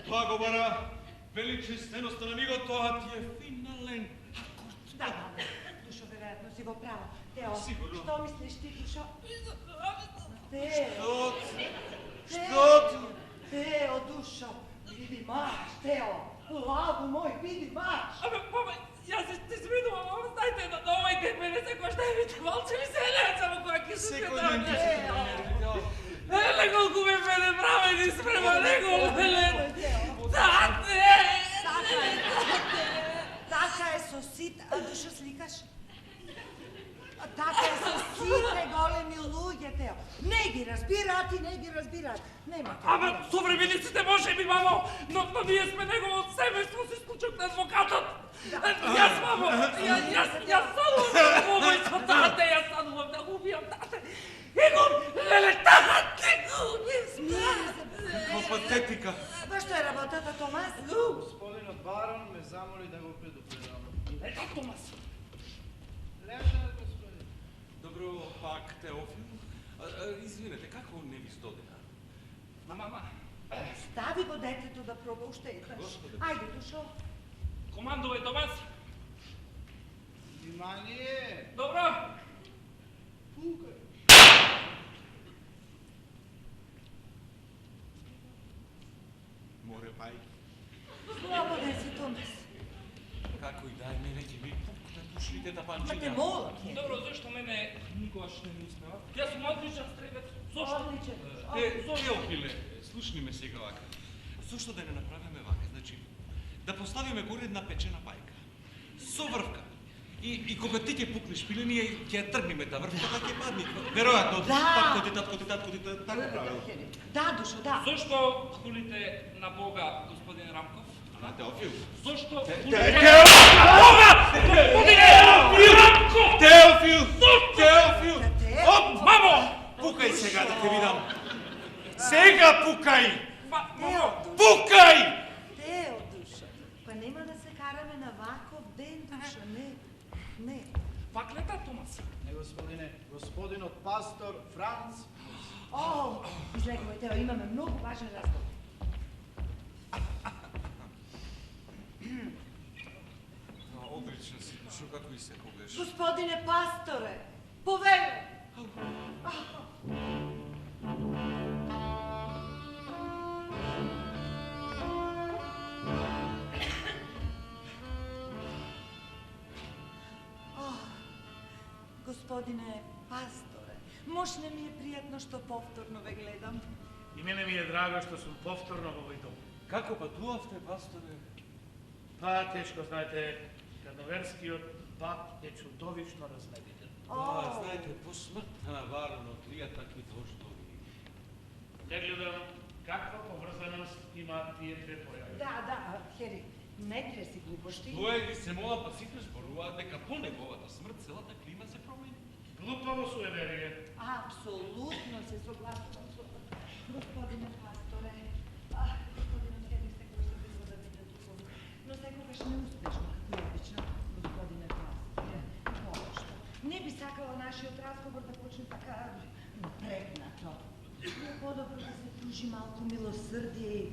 тоа го бара величественоста на него, тоа ти е финален акорд. Да, Душо, вероятно си во право. Тео, Сигурно. што мислиш ти, Душо? Што? Тео, Душо, види марш, Тео. Лаву мой, види марш. Абе, мама, јас се извинувам, ама знаете, на овој ден мене секој што видите малце ми се леја само која ќе се Секој ден ти се нервира. Еле колку ме мене правени спрема него, еле. Така е со сите, Душо сликаш? Така е со сите големи луѓе, Тео. Не ги разбираат и не ги разбираат. Нема Тео. Абе, современиците може би, мамо, но ние сме негово семејство с исклучок на адвокатот. Јас, мамо, јас санувам да го убијам со тате, јас санувам да го убијам тате. И го, леле, тате го убијам. Каква патетика. Ба што е работата, Томас? Господинот барон ме замоли да го предупредам. Ето, Томас. Леша, господин. Добро, пак Теофил. Извинете, како не ви стодина? Мама. Стави го детето да проба уште еднаш. Господи. Ајде, Душо. Командувај, Томас. Внимание! Добро. Пукај! Море пај. Слободен си, Томас. Како и дај мене ќе ми пукнат ушите да Ма те панчиња. молам, Хери. Добро, зашто мене никогаш не ми успева? Јас сум одличен стрелец. Зошто? Одличен. Теофиле, слушни ме сега вака. Зошто да не направиме вака? Значи, да поставиме горе една печена пајка. Со врвка. И кога ти ќе пукнеш пиле, ние ќе ја тргнеме та врвка, ќе падне. Веројатно, татко ти така правил. Да, Душо, да. Зошто хулите на Бога, господин Рамков? На Теофил. Зошто Теофил! Теофил! Оп! Мамо! Пукај сега да те видам. Сега пукај! Тео, Пукај! Тео, Душо. Па нема да се караме на ваков ден, Душо, не. Не. Ваклета, Томас. Не, господине, господинот пастор Франц. О, излегувај, Тео, имаме многу важен разговор. Одлично си, Душо, како и секогаш. Господине пасторе, повеле! Господине пасторе, мош не ми е пријатно што повторно ве гледам. И мене ми е драго што сум повторно во овој дом. Како патувавте, пасторе? Па, тешко, знаете, кадноверскиот пат е чудовишно размедитен. Знаете, по смртта на баронот, тие такви дождови. Ја гледам каква поврзаност има тие две појави. Да, Хери, не треси глупошти. Тоа ви се мола, па сите зборуваат дека по неговата смрт целата клима се промени. Глупаво суеверие. Апсолутно се согласувам со господине пасторе. Господинот Хери секогаш се безва да биде духовен, но секогаш неуспешно, како и обично, господине пасторе. Пошто. Не би сакала нашиот разговор да почне така напрегнато. Подобро да се пружи малку милосрдие и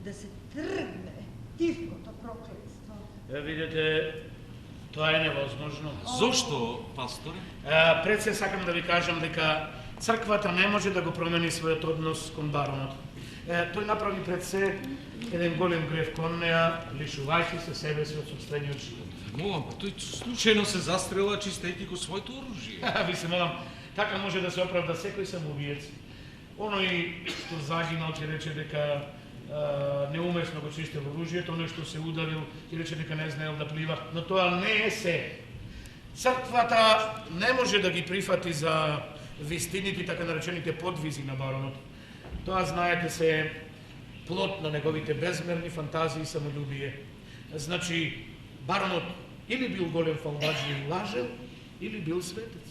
да се тргне тивкото проклетство. Видите, тоа е невозможно. Зошто, пасторе? Пред се сакам да ви кажам дека црквата не може да го промени својот однос кон баронот. Тој направи пред се еден голем грев кон неа, лишувајќи се себе си од собствениот живот. Молам, па тој случајно се застрела чистејќи го своето оружје. Ви се молам, така може да се оправда секој самоубиец. Оној што загинал ќе рече дека неумесно го чистил оружјето, оној што се ударил ќе рече дека не знаел да плива, но тоа не е се. Црквата не може да ги прифати за вистините, така наречените подвизи на баронот. Тоа, знаете, се плод на неговите безмерни фантазии и самолюбие. Значи, баронот или бил голем фалбаџи и лажел, или бил светец.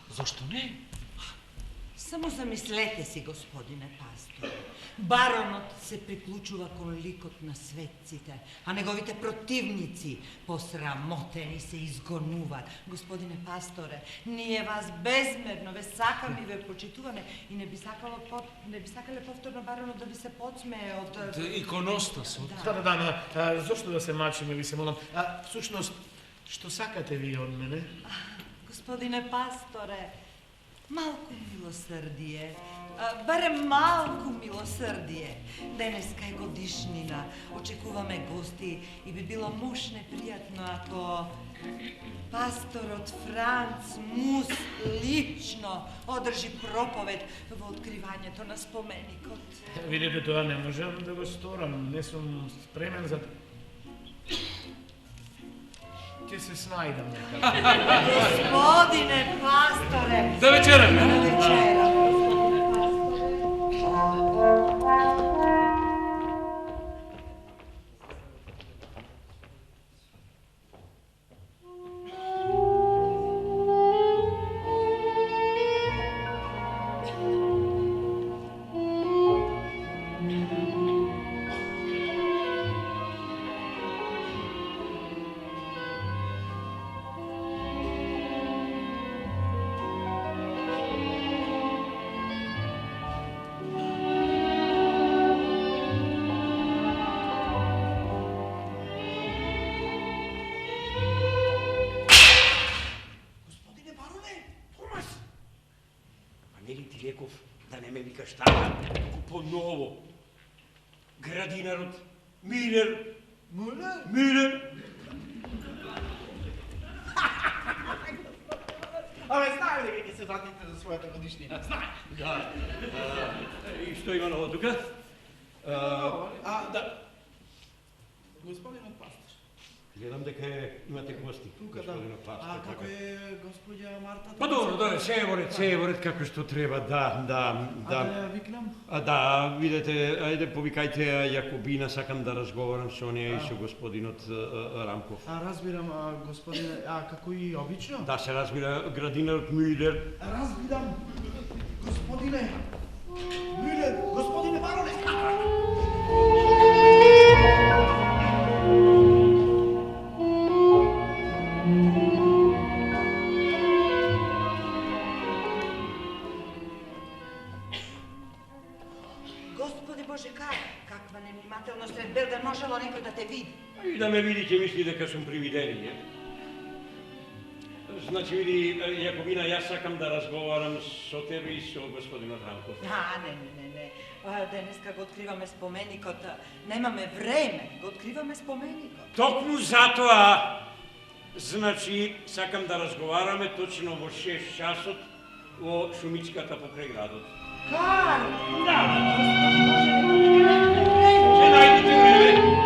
Зошто не? Само замислете си, господине пастор. Баронот се приклучува кон ликот на светците, а неговите противници посрамотени се изгонуваат. Господине пасторе, ние вас безмерно ве сакаме и ве почитуваме и не би сакале повторно баронот да ви се подсмее од... Иконостасот. Да, зошто да се мачиме, ви се молам. Всушност, што сакате ви од мене? Господине пасторе, малку милосрдие, барем малку милосрдие. Денеска е годишнина, очекуваме гости и би било муш непријатно ако пасторот Франц Мус лично одржи проповед во откривањето на споменикот. Видите, тоа не можам да го сторам, не сум спремен за... Ќе се снајдам некако. Господине пасторе! Да вечераме! Да вечераме! По-ново. Градинарот Милер. Милер. Абе, знае ли ќе се вратите за својата годишнина? Знае. Да. И што има ново тука? Да. Господинот пастор. Гледам дека имате гости. Тука, да. Како е господја Марта? Па добро, да, севорет, како што треба, да. Да ја викнам? Да, видете, ајде повикајте Јакобина, сакам да разговарам со неја и со господинот Рамков. Разбирам, господине, како и обично? Да, се разбира, градинарот Милер. Разбирам, господине Милер, господине бароне! Господи Боже, каква невнимателност сред белден, можело некој да те види? И да ме види, ќе мисли дека сум привидение. Значи, види, Јакобина, јас сакам да разговарам со тебе и со господинот Рамков. Не. Денеска го откриваме споменикот. Немаме време, го откриваме споменикот. Токму затоа, значи, сакам да разговараме точно во 6 часот во шумичката покрај градот. Карл! Да! Ќе најдете време.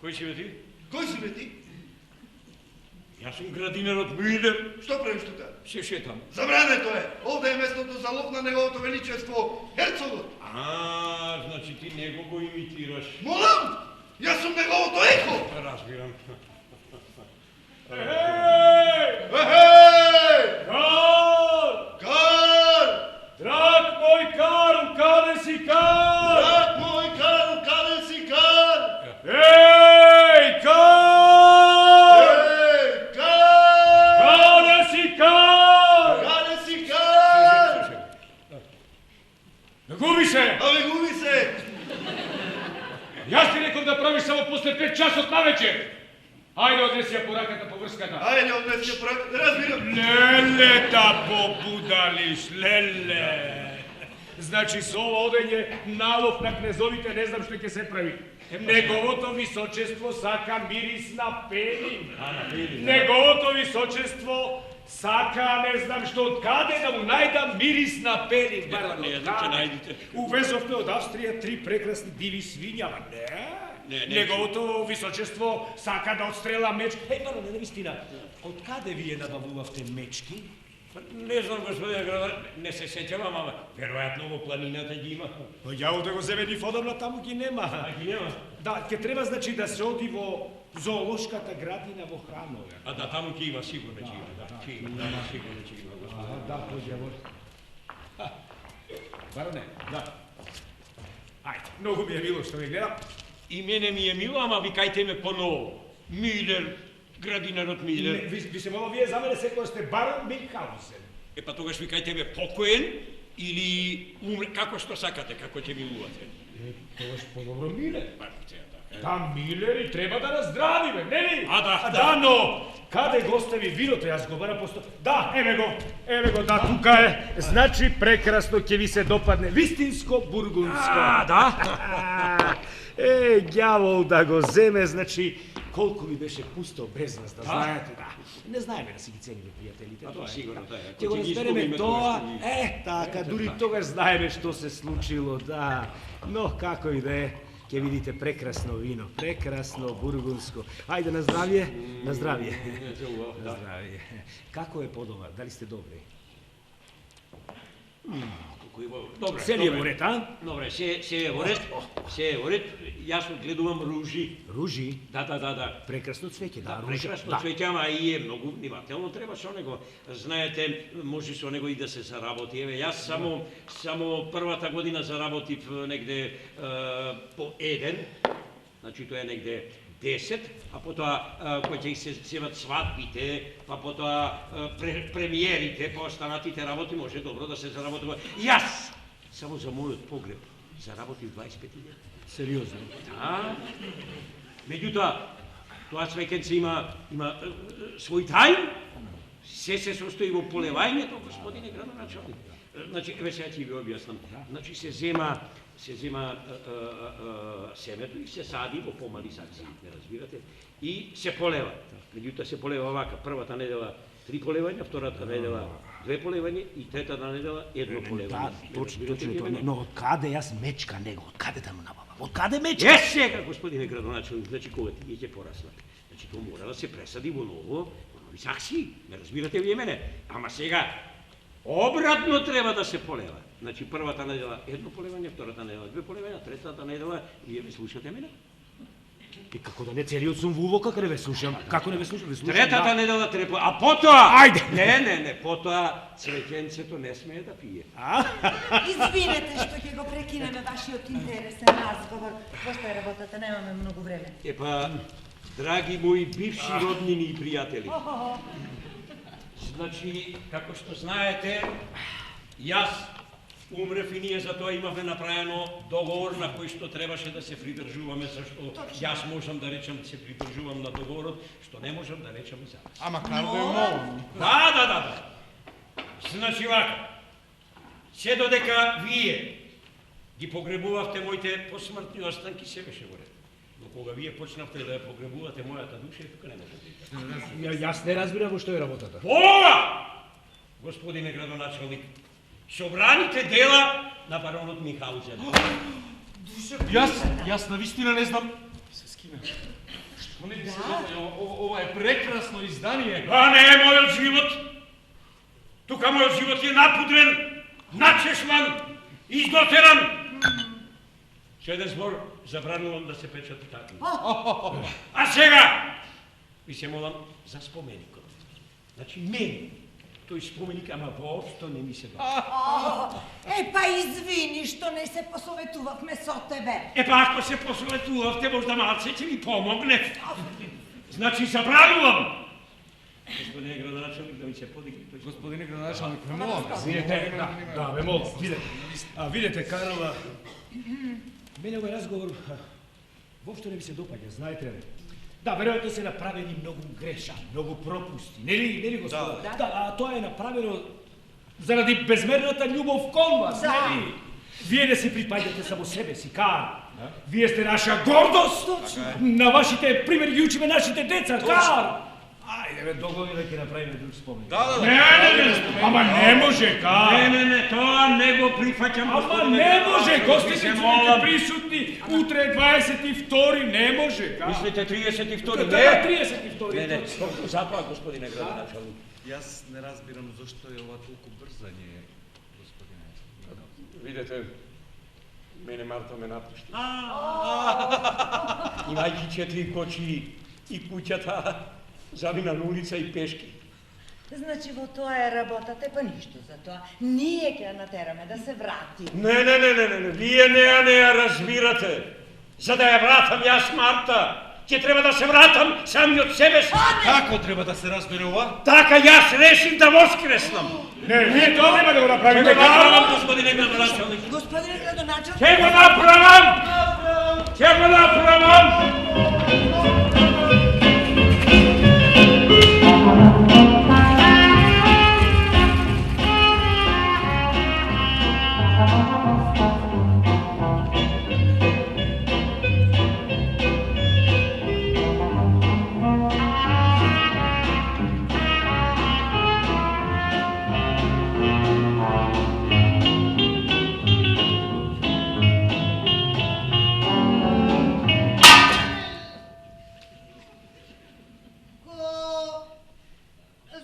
Кој си бе ти? Кој си бе ти? Јас сум градинарот Милер. Што правиш тука? Се шетам. Забрането е! Овде е местото за лов на неговото величество, херцогот! Значи ти него го имитираш. Молам! Јас сум неговото ехо! Разбирам. Карл! Драг мој Карл, каде си Карл? Драг мој Карл, каде си Карл? Еј, Карл! Каде си Карл? Каде си Карл? Губи се! Абе, губи се! Јас ти реков да правиш само после 5 часот навечер. Ајде, однеси ја пораката по врската. Ајде, однеси ја пораката, разбирам. Леле да побудалиш, леле. Значи со ова одење налог на кнезовите не знам што ќе се прави. Неговото височество сака мирис на пелин. Неговото височество сака не знам што од каде да му најдам мирис на пелин. Увезовме од Австрија 3 прекрасни диви свиња, не. Неговото височество сака да отстрела мечки. Бароне, навистина, од каде вие набавувавте мечки? Не знам, господин градар, не се сеќавам, ама веројатно во планината ги има. Ја да го земе ни одамна, таму ги нема. Ги нема? Да, ќе треба значи да се оди во зоолошката градина во Хранове. Да, таму ќе има, сигурно ќе има. Сигурно ќе има, господин. Да, поđево. Бароне, да. Ајде, многу ми е мило што ме гледам. И мене ми е мило, ама викајте ме поново. Милер, градинарот Милер. Ви се молам, вие за мене секој сте барон Михаузен. Па тогаш викајте ме покоен или умре, како што сакате, како ќе милувате. Тогаш подобро Милер. Да, Милер и треба да наздравиме, нели? Да, но каде го остави виното, јас го барам посто... Да, еве го, да, тука е. Значи прекрасно ќе ви се допадне, вистинско бургундско. Да. Ѓавол да го земе, значи, колку ми беше пусто без нас, да знаете, да. Не знаеме да си ги цениме пријателите. Тоа сигурно, тоа е. Ќе го разбереме тоа, така, дури тогаш знаеме што се случило, да. Но, како и да е, ќе видите прекрасно вино, прекрасно бургундско. Ајде, на здравје, на здравје. На здравје. Како е по дома, дали сте добри? Добре. Се ли е во ред, а? Добре, се е во ред. Се е во ред. Јас одгледувам ружи. Ружи? Да. Прекрасно цвеќе, да, ружи. Прекрасно цвеќе, ама и е многу внимателно треба со него. Знаете, може со него и да се заработи. Еве, јас само првата година заработив негде по 1. Значи тоа е негде 10, а потоа кој ќе се севат свадбите, па потоа премиерите, па останатите работи може добро да се заработува. Јас само за мојот погреб заработив 25.000. Сериозно? Да. Меѓутоа, тоа свеќенце има свој тајм, се состои во полевањето, господине градоначалник. Значи, еве сега ќе ви објаснам. Значи, се зема семето и се сади во помали сакси, не разбирате, и се полева. Меѓутоа се полева вака, првата недела 3 полевања, втората недела 2 полевања и третата недела 1 полевање. Да, точно, но од каде јас мечка него, од каде да му набавам? Од каде мечка? Е, сега, господине градоначалник, значи кога ти ќе пораснат. Значи тоа мора да се пресади во нови сакси, не разбирате вие мене. Ама сега обратно треба да се полева. Значи првата недела 1 полевање, втората недела 2 полевања, третата недела, вие ме слушате мене? И како да не целиот сум во како не ве слушам? Како не ве слушам? Третата недела треба, а потоа... Ајде! Не, потоа цвеќенцето не смее да пие. Извинете што ќе го прекинеме вашиот интересен разговор. Пошто е работата, немаме многу време. Епа, драги мои бивши роднини и пријатели. Значи, како што знаете, јас умрев и ние за тоа имавме направено договор на кој што требаше да се придржуваме, зашто јас можам да речам да се придржувам на договорот, што не можам да речам за вас. Ама Карло е молен. Да. Значи вака, се додека вие ги погребувавте моите посмртни останки, се беше во ред. Но кога вие почнавте да ја погребувате мојата душа, тука не може да иде. Јас не разбирам во што е работата. Ова, господине градоначалник, собраните дела на баронот Михаузен. Јас навистина не знам. Се скиме. Што не се знам, ова е прекрасно издание. Тоа не е мојот живот. Тука мојот живот е напудрен, начешман, издотеран. Со еден збор забранувам да се печати такви. А сега ви се молам за споменикот. Значи мене тој споменик, ама воопшто не ми се допаѓа. Па извини што не се посоветувавме со тебе. Па ако се посоветувавте, можда малце ќе ми помогне. Значи забранувам. Господине градоначалник, да ми се подигне тој. Господине градоначалник, ме молам. Видете, да, ме молам. Видете, Карла, мене овој разговор воопшто не ми се допаѓа, знаете ли? Да, веројатно се направени многу грешки, многу пропусти. Нели господа? Да, а тоа е направено заради безмерната љубов кон вас, нели? Вие не се припаѓате само себе си, Кар. Вие сте наша гордост. На вашите примери ги учиме нашите деца, Кар. Ајде бе, договори да ќе направиме друг спомен. Не. Ама не може, Кар. Не, тоа не го прифаќам. Ама не може, гостите ќе присутни. Утре 22, не може, Кар. Мислите 32? Да, 32. Не, запад, господине градоначалник. Јас не разбирам зашто е ова толку брзање, господине. Видете, мене Марта ме напушти. Имајќи 4 кочи и куќата, замина на улица и пешки. Значи во тоа е работата, па ништо за тоа. Ние ќе ја натераме да се врати. Не, вие не ја разбирате. За да ја вратам јас Марта, ќе треба да се вратам сами од себе си. Како треба да се разбере ова? Така јас решив да воскреснам. Не, вие тоа нема да го направите. Ќе го направам, господине градоначалник. Господине градоначалник. Ќе го направам! Ќе го направам!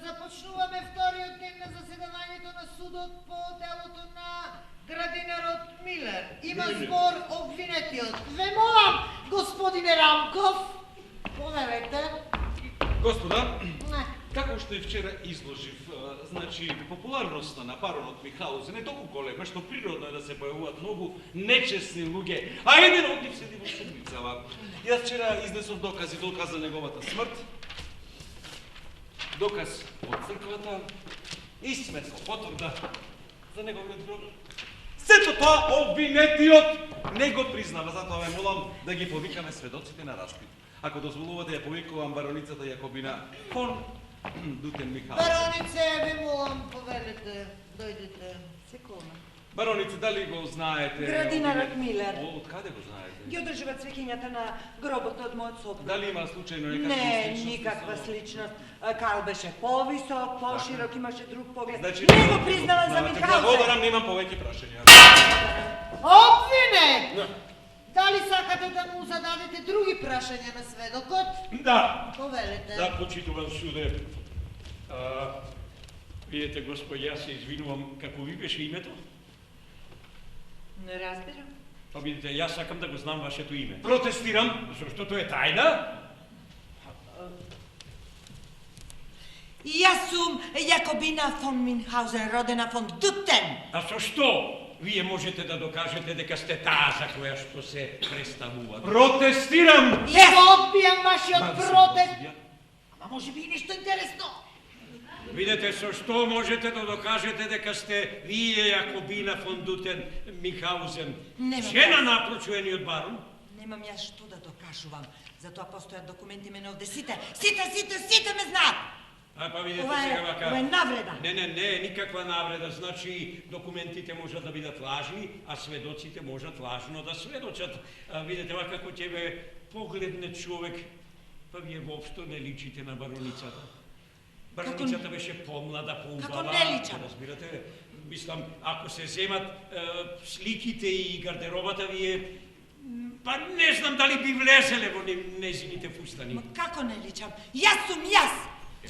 Започнуваме вториот ден на заседавањето на судот по делото на градинарот Милер. Има збор обвинетиот. Ве молам, господине Рамков, повелете. Господа, како што и вчера изложив, значи популарноста на баронот Михаузен е толку голема што природно е да се појавуваат многу нечесни луѓе, а еден од нив седи во судницава. Јас вчера изнесов докази за неговата смрт, доказ од црквата и сметка потврда за неговиот гроб. Сето тоа обвинетиот не го признава, затоа ве молам да ги повикаме сведоците на распит. Ако дозволувате, ја повикувам бароницата Јакобина фон Дутен Михаузен. Баронице, ве молам, повелете, дојдете. Секунда. Баронице, дали го знаете? Градинарот Милер. Од каде го знаете? Ги одржува цвеќињата на гробот од мојот сопруг. Дали има случајно некаква Не, сличност? никаква сличност. Карл беше повисок, поширок, имаше друг поглед. Значи, Не го признава за Михаузен. Благодарам, немам повеќе прашања. Обвине! Дали сакате да му зададете други прашања на сведокот? Да. Повелете. Да, почитувам суде. Видете, Господ, јас се извинувам, како ви беше името? Не разбирам. Па видите, јас сакам да го знам вашето име. Протестирам. Зашто тоа е тајна? Јас сум Јакобина фон Минхаузен, родена фон Дутен. А со што вие можете да докажете дека сте таа за која што се представува? Протестирам! Ја го одбијам вашиот протест. Ама може би и нешто интересно. Видете, со што можете да докажете дека сте вие Јакобина фон Дутен Михаузен, жена на прочуениот барон? Немам јас што да докажувам. Затоа постојат документи мене овде. Сите ме знаат. А па видете Ова сега вака. е навреда. Не, никаква навреда. Значи, документите можат да бидат лажни, а сведоците можат лажно да сведочат. Видете вака, како ќе ве погледне човек, па вие воопшто не личите на бароницата. Бароницата беше помлада, поубава. Како не личам? Разбирате, мислам, ако се земат сликите и гардеробата, вие па не знам дали би влезеле во незините фустани. Ма како не личам? Јас сум јас!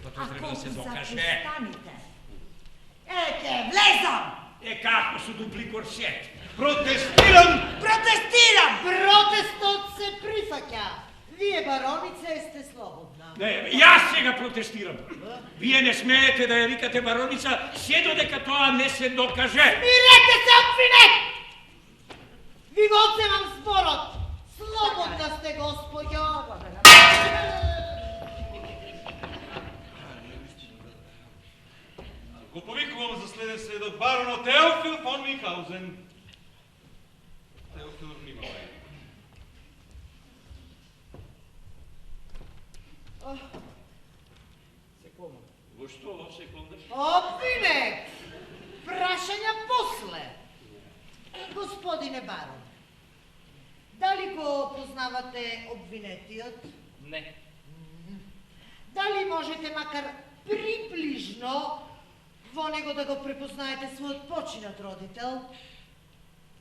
Па тоа треба да се докаже. Застаните. Ете, влезам! Како со дупли корсет. Протестирам! Протестот се прифаќа. Вие, баронице, сте слободна. Не, јас сега протестирам. Вие не смеете да ја викате бароница, се додека тоа не се докаже. Смирете се, обвинет! Ви го одземам зборот. Слободна сте, господјо. Го повикувам за следен сведок баронот Теофил фон Михаузен. Теофил, внимавај. Секунда. Во што, секунда? Обвинет! Прашања после. Господине барон, дали го познавате обвинетиот? Не. Дали можете макар приближно во него да го препознаете својот починат родител?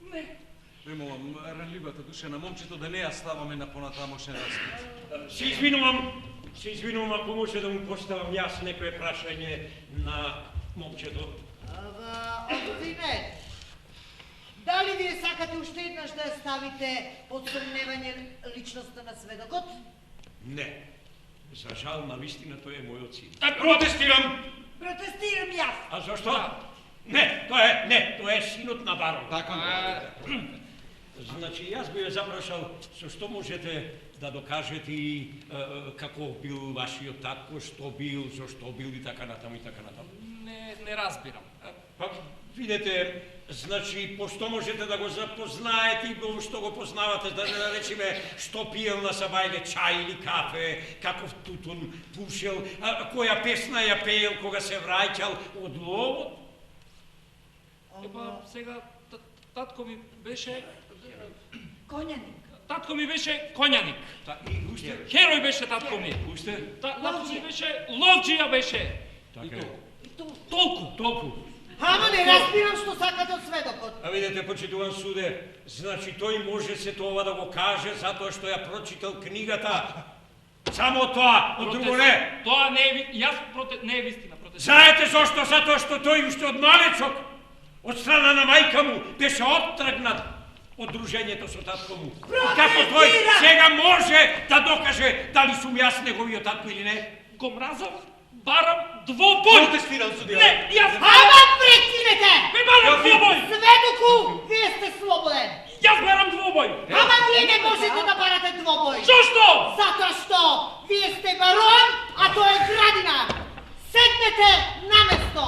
Не. Ве молам, ранливата душа на момчето да не ја ставаме на понатамошен разпит. Се извинувам ако може да му поставам јас некое прашање на момчето. Ава, обвинет, дали вие сакате уште еднаш да ја ставите под сомневање личноста на сведокот? Не. За жал, на вистина тој е мојот син. Протестирам! Протестирам јас! А зашто? Не, тој е синот на барон. Така. Значи, јас би ја запрашал со што можете да докажете и како бил вашиот татко, што бил, зашто бил и така натаму и така натаму. Не разбирам. Па, видете, значи, по што можете да го запознаете и во што го познавате, да не речеме, што пиел на сабајле чај или кафе, каков тутун пушел, која песна ја пеел кога се враќал од ловот? Епа, сега, татко ми беше... Коњаник. Татко ми беше коњаник. И уште? Херој беше татко ми. Уште? Татко ми беше ловџија беше. Така е. Толку. Ама не разбирам што сакате од сведокот. А видите, почитуван суде, значи тој може се тоа да го каже затоа што ја прочитал книгата. Само тоа, од друго не. Тоа не е не е вистина. Знаете зошто? Затоа што тој уште од малечок, од страна на мајка му, беше оттргнат од дружењето со татко му. Како тој сега може да докаже дали сум јас неговиот татко или не? Го мразам, барам двобој. Протестирам, судија. Не, јас... Ама прекинете! Ме барам двобој. Сведоку, вие сте слободен. Јас барам двобој. Ама вие не можете да барате двобој. Зошто? Затоа што вие сте барон, а тој е градинар. Седнете на место.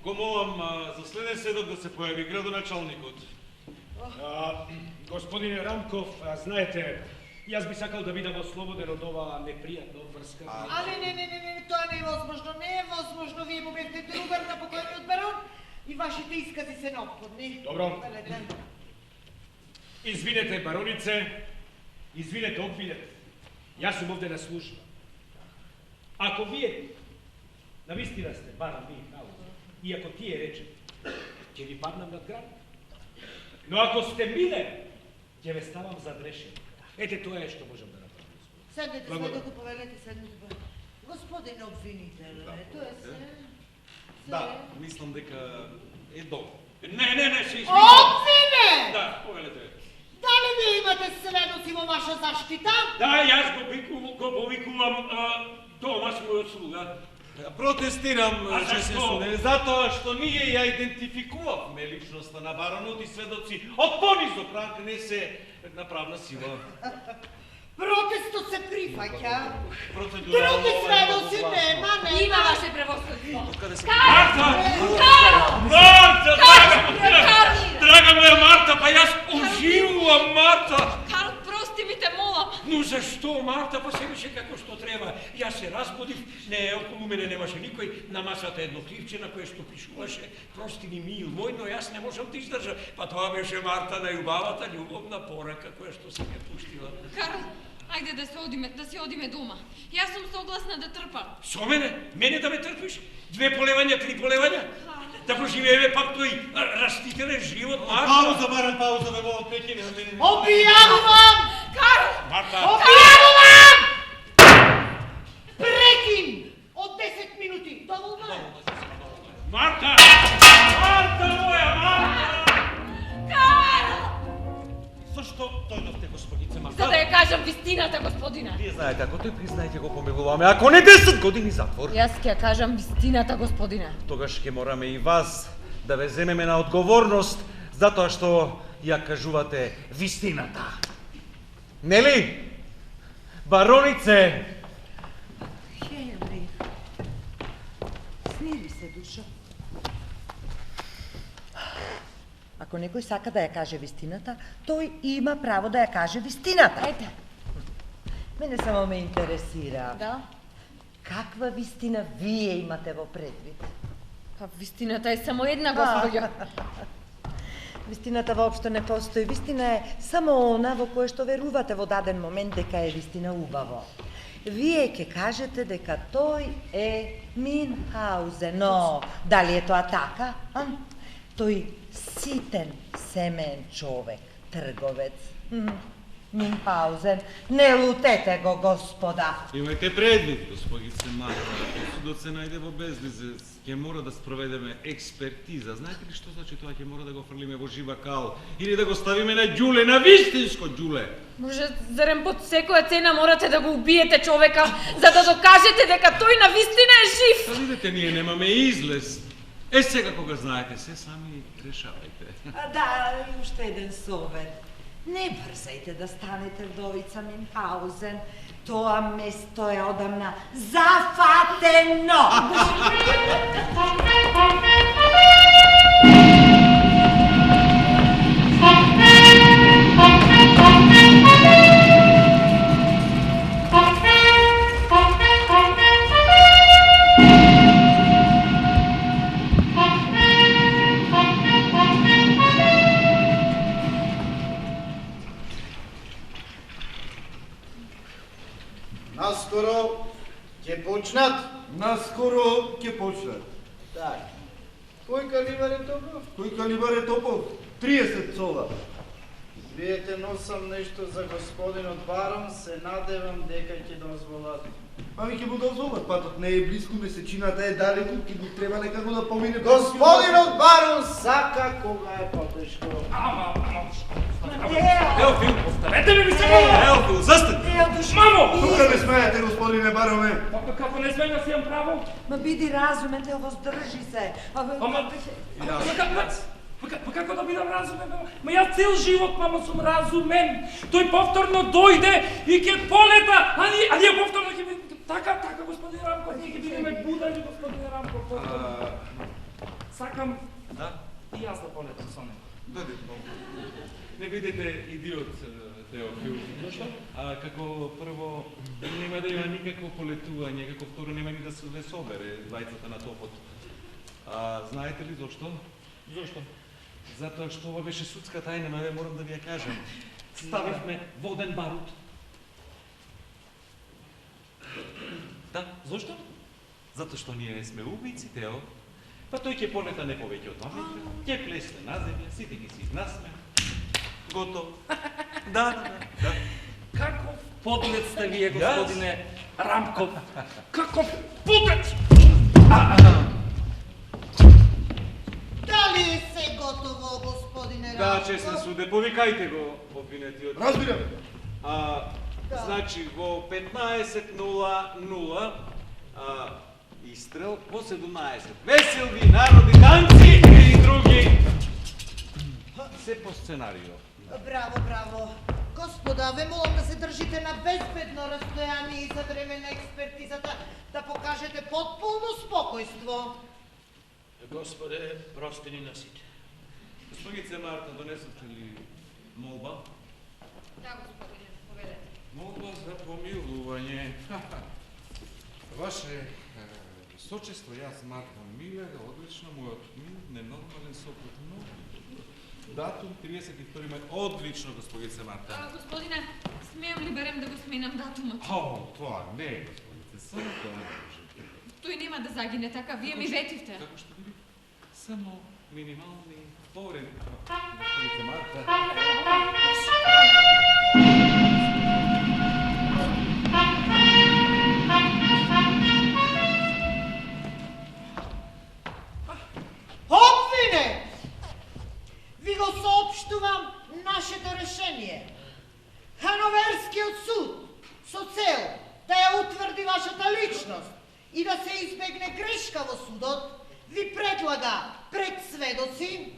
Го молам за следен седок да се појави градоначалникот. Господине Рамков, знаете, јас би сакал да бидам ослободен од оваа непријатна врска. Але не, тоа не е возможно. Не е возможно. Вие му бевте другар на покојниот барон и вашите искази се неопходни. Добро. Извинете, баронице, извинете, обвинет. Јас сум овде на служба. Ако вие навистина сте барон Михаус, и ако тие речете, ќе ви паднам над град. Но ако сте милен, ќе ве ставам за грешен. Ете, тоа е што можам да направам. Седнете, сведоку, повелете, седнете. Господине обвинител, тоа е се... Да, мислам дека е добро. Не, се извинувам. Обвине! Да, повелете. Дали вие имате сведоци во ваша заштита? Да, јас го повикувам Томас, мојот слуга. Протестирам, А честен зашто? суде, затоа што ние ја идентификувавме личноста на баронот и сведоци од понизок ранг не се на правна сила. Протестот се прифаќа. Процедурално Други сведоци е нема, нема. Има ваше превосходство. Откаде се... Марта, драга моја Марта, па јас уживувам, Марта. Карл, прости ми те, молам. Но зашто, Марта, па се беше како што треба. Јас се разбудив, не, околу мене немаше никој, на масата едно кливче на кое што пишуваше прости ми мил мој, но јас не можам да издржам. Па тоа беше Марта најубавата љубовна порака која што се ме пуштила. Карл, ајде да си одиме дома. Јас сум согласна да трпам. Со мене? Мене да ме трпиш? 2 полевања, 3 полевања? Да проживееме пак тој растителен живот, Марта? Пауза, баран, пауза, да го прекинем. Објавувам! Карл! Марта! Објавувам! Прекин! Од 10 минути. Доволно е. Марта! Марта моја, Марта! Карл! Зашто дојдовте, господице Марта? За да ја кажам вистината, господине. Вие знаете, ако тој признај, ќе го помилуваме, ако не 10 години затвор. Јас ќе ја кажам вистината, господине. Тогаш ќе мораме и вас да ве земеме на одговорност затоа што ја кажувате вистината. Нели? Баронице! Хенри, смири се, душо. Ако некој сака да ја каже вистината, тој има право да ја каже вистината. Ајде. Мене само ме интересира. Да? каква вистина вие имате во предвид? Па вистината е само една, господја. Вистината воопшто не постои. Вистина е само она во кое што верувате во даден момент дека е вистина убаво. Вие ќе кажете дека тој е Минхаузен, но дали е тоа така? Тој ситен, семен човек, трговец. Минхаузен, не лутете го, господа. Имајте предвид, госпогице Марта, судот се најде во безлизе, ќе мора да спроведеме експертиза. Знаете ли што значи тоа? Ќе мора да го фрлиме во жива кал или да го ставиме на ѓуле, на вистинско ѓуле. Може, зарем под секоја цена морате да го убиете човека, за да докажете дека тој на вистина е жив? Па видите, ние немаме излез. Сега кога знаете се, сами решавајте. Да, и уште еден совет. Не брзајте да станете вдовица Минхаузен. Тоа место е одамна зафатено. Наскоро ќе почнат. Наскоро ќе почнат. Так. Кој калибар е Топов? Кој калибар е Топов? 30 цола. Виете носам нешто за господинот барон, се надевам дека ќе дозволат. Ами ќе му дозволат, патот не е близко, месечината е далеку, ќе му треба некако да помине. Господинот барон сака кога е потешко. Теофил, повторете ми се моля! Теофил, застани! Мамо! Тука не смеете, господине бароне. Како не смеја си имам право? Ма биди разумен, те воздржи се. Ама, како да бидам разумен? Ма јас цел живот, мамо, сум разумен. Тој повторно дојде и ќе полета, а ние повторно ќе бидеме... Така, господин Рамков, ние ќе бидеме будали, господин Рамков, повторно. Сакам и јас да полетам со него. Не бидете идиот, Теофил. Зошто? Како прво нема да има никакво полетување, како второ нема ни да се собере двајцата на топот. Знаете ли зошто? Зошто? Затоа што ова беше судска тајна, но морам да ви ја кажам. Ставивме воден барут. Да, зошто? Затоа што ние сме убийци, Тео. Па тој ќе полета не повеќе од 2 метра, ќе плесне на земја, сите ќе си изнасме. Готово. Да. Каков подлец сте вие, господине Рамков? Каков подлец! Дали е се готово, господине Рамков? Да, честен суде, повикајте го обвинетиот. Разбирам. Значи, во 15:00 изстрел, по 17. Веселби, народи, танци и други. Се по сценарио. Браво. Господа, ве молам да се држите на безбедно растојание и за време на експертизата, да покажете потполно спокојство. Господе, прости ни на сите. Госпогице Марта, донесете ли молба? Да, господине, поведете. Молба за помилување. Ваше височество, јас Марта Милега, одлично, мојот ненормален сопруг, датум 32 май, одлично, госпогице Марта. Господине, смеам ли барем да го сменам датумот? Тоа не, госпогице, само тоа не може. Тој нема да загине така, вие ми ветивте. Како што биде? Само минимални повреди. Госпогице Марта. Обвинет! Ви го соопштувам нашето решение. Хановерскиот суд со цел да ја утврди вашата личност и да се избегне грешка во судот, ви предлага пред сведоци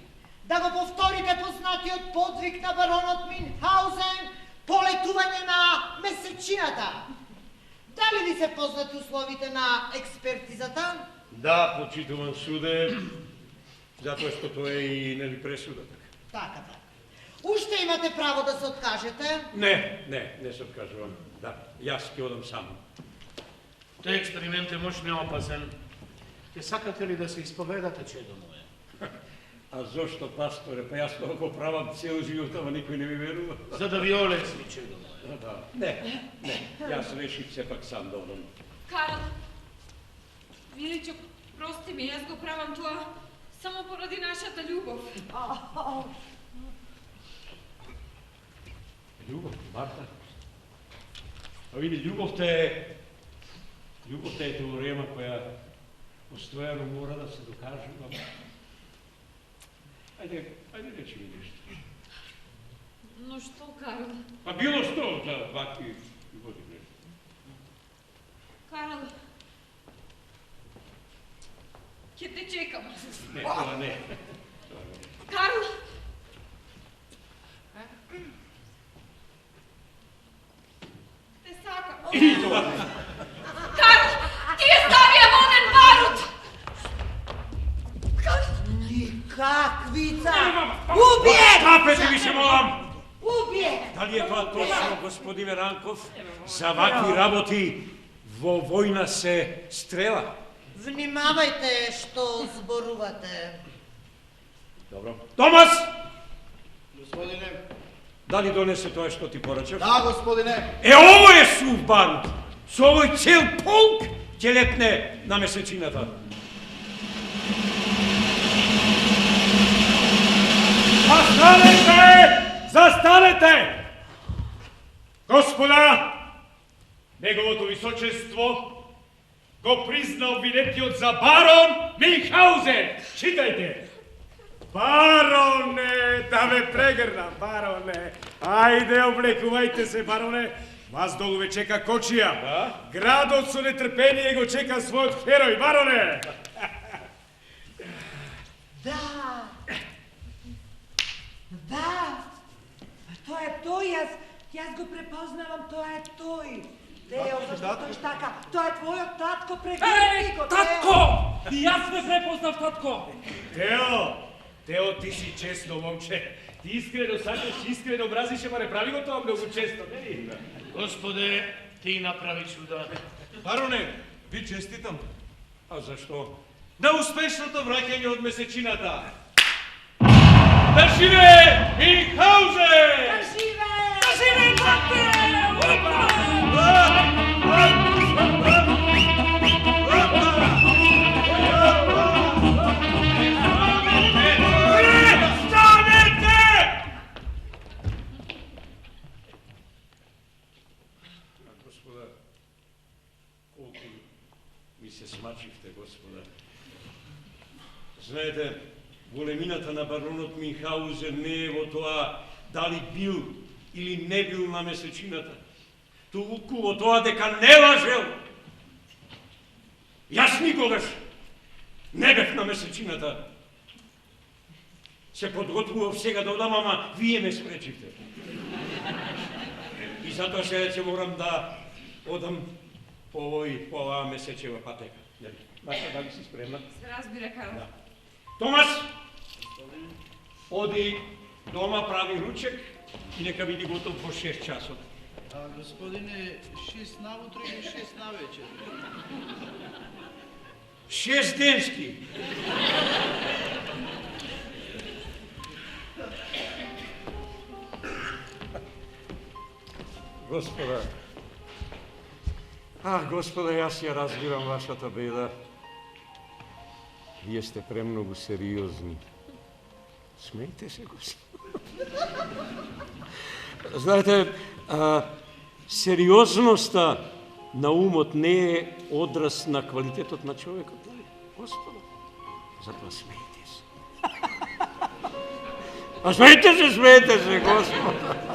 да го повторите познатиот подвиг на баронот Минхаузен, полетување на месечината. Дали ви се познати условите на експертизата? Да, почитуван суде, затоа што тоа е и нели пресудата. Така. Уште имате право да се откажете? Не се откажувам. Да, јас ќе одам сам. Тој експеримент е мощно опасен. Ќе сакате ли да се исповедате, чедо мое? А зошто, пасторе? Па јас тоа го правам цел живот, ама никој не ми верува. За да ви олесни, чедо мое. Да. Не, јас решив сепак сам да одам. Карл, Миличок, прости ми, јас го правам тоа само поради нашата љубов. Љубов, Марта? А види, љубовта е теорема која постојано мора да се докажува. Ајде речи ми нешто. Но што, Карл? Па било што за вакви љубови нешто. Карл, ќе те чекам. Не, тоа не. Карл! Те сакам. И тоа не. Карл, ти е старија воден барут! Никаквица! Убиен! Стапете ви се молам! Убиен! Дали е тоа точно, господине Ранков? За вакви работи во војна се стрела? Внимавајте што зборувате. Добро. Томас! Господине. Дали донесе тоа што ти порачав? Да, господине. Ово е сув барут! Со овој цел полк ќе летне на месечината. Застанете! Господа, неговото височество го призна обвинетиот за барон Мюнхгаузен. Читајте. Бароне, да ме прегрна, бароне. Ајде, облекувајте се, бароне. Вас долу ве чека Кочија. Да? Градот со нетрпение го чека својот херој, бароне. Да. Да. Тоа е тој, јас го препознавам, тоа е тој. Тео, зашто стоиш така? Тоа е твојот татко, прегрни го, Тео. Татко! И јас ме препознав, татко. Тео, ти си честно момче. Ти искрено сакаш, искрено мразиш, ама не прави го тоа многу често, нели? Господе, ти направи чуда. Бароне, ви честитам. А зашто? На успешното враќање од месечината. Да живее Мюнхгаузен! Да живее! Да живее, брате! Господа, колку ми се смачивте, господа. Знаете, големината на баронот Мюнхгаузен не е во тоа дали бил или не бил на месечината, туку во тоа дека не лажел. Јас никогаш не бев на месечината. Се подготвував сега да одам, ама вие ме спречивте. И затоа сега ќе морам да одам по оваа месечева патека. Марта, дали си спремна? Се разбира, Карл. Да. Томас, оди дома, прави ручек и нека биде готов во 6 часот. А, господине, 6 наутро или 6 навечер? 6 денски. Господа, јас ја разбирам вашата беда. Вие сте премногу сериозни. Смејте се, Господа. Знаете, сериозноста на умот не е одраз на квалитетот на човекот. Господа, затоа смејте се. Смејте се, Господа.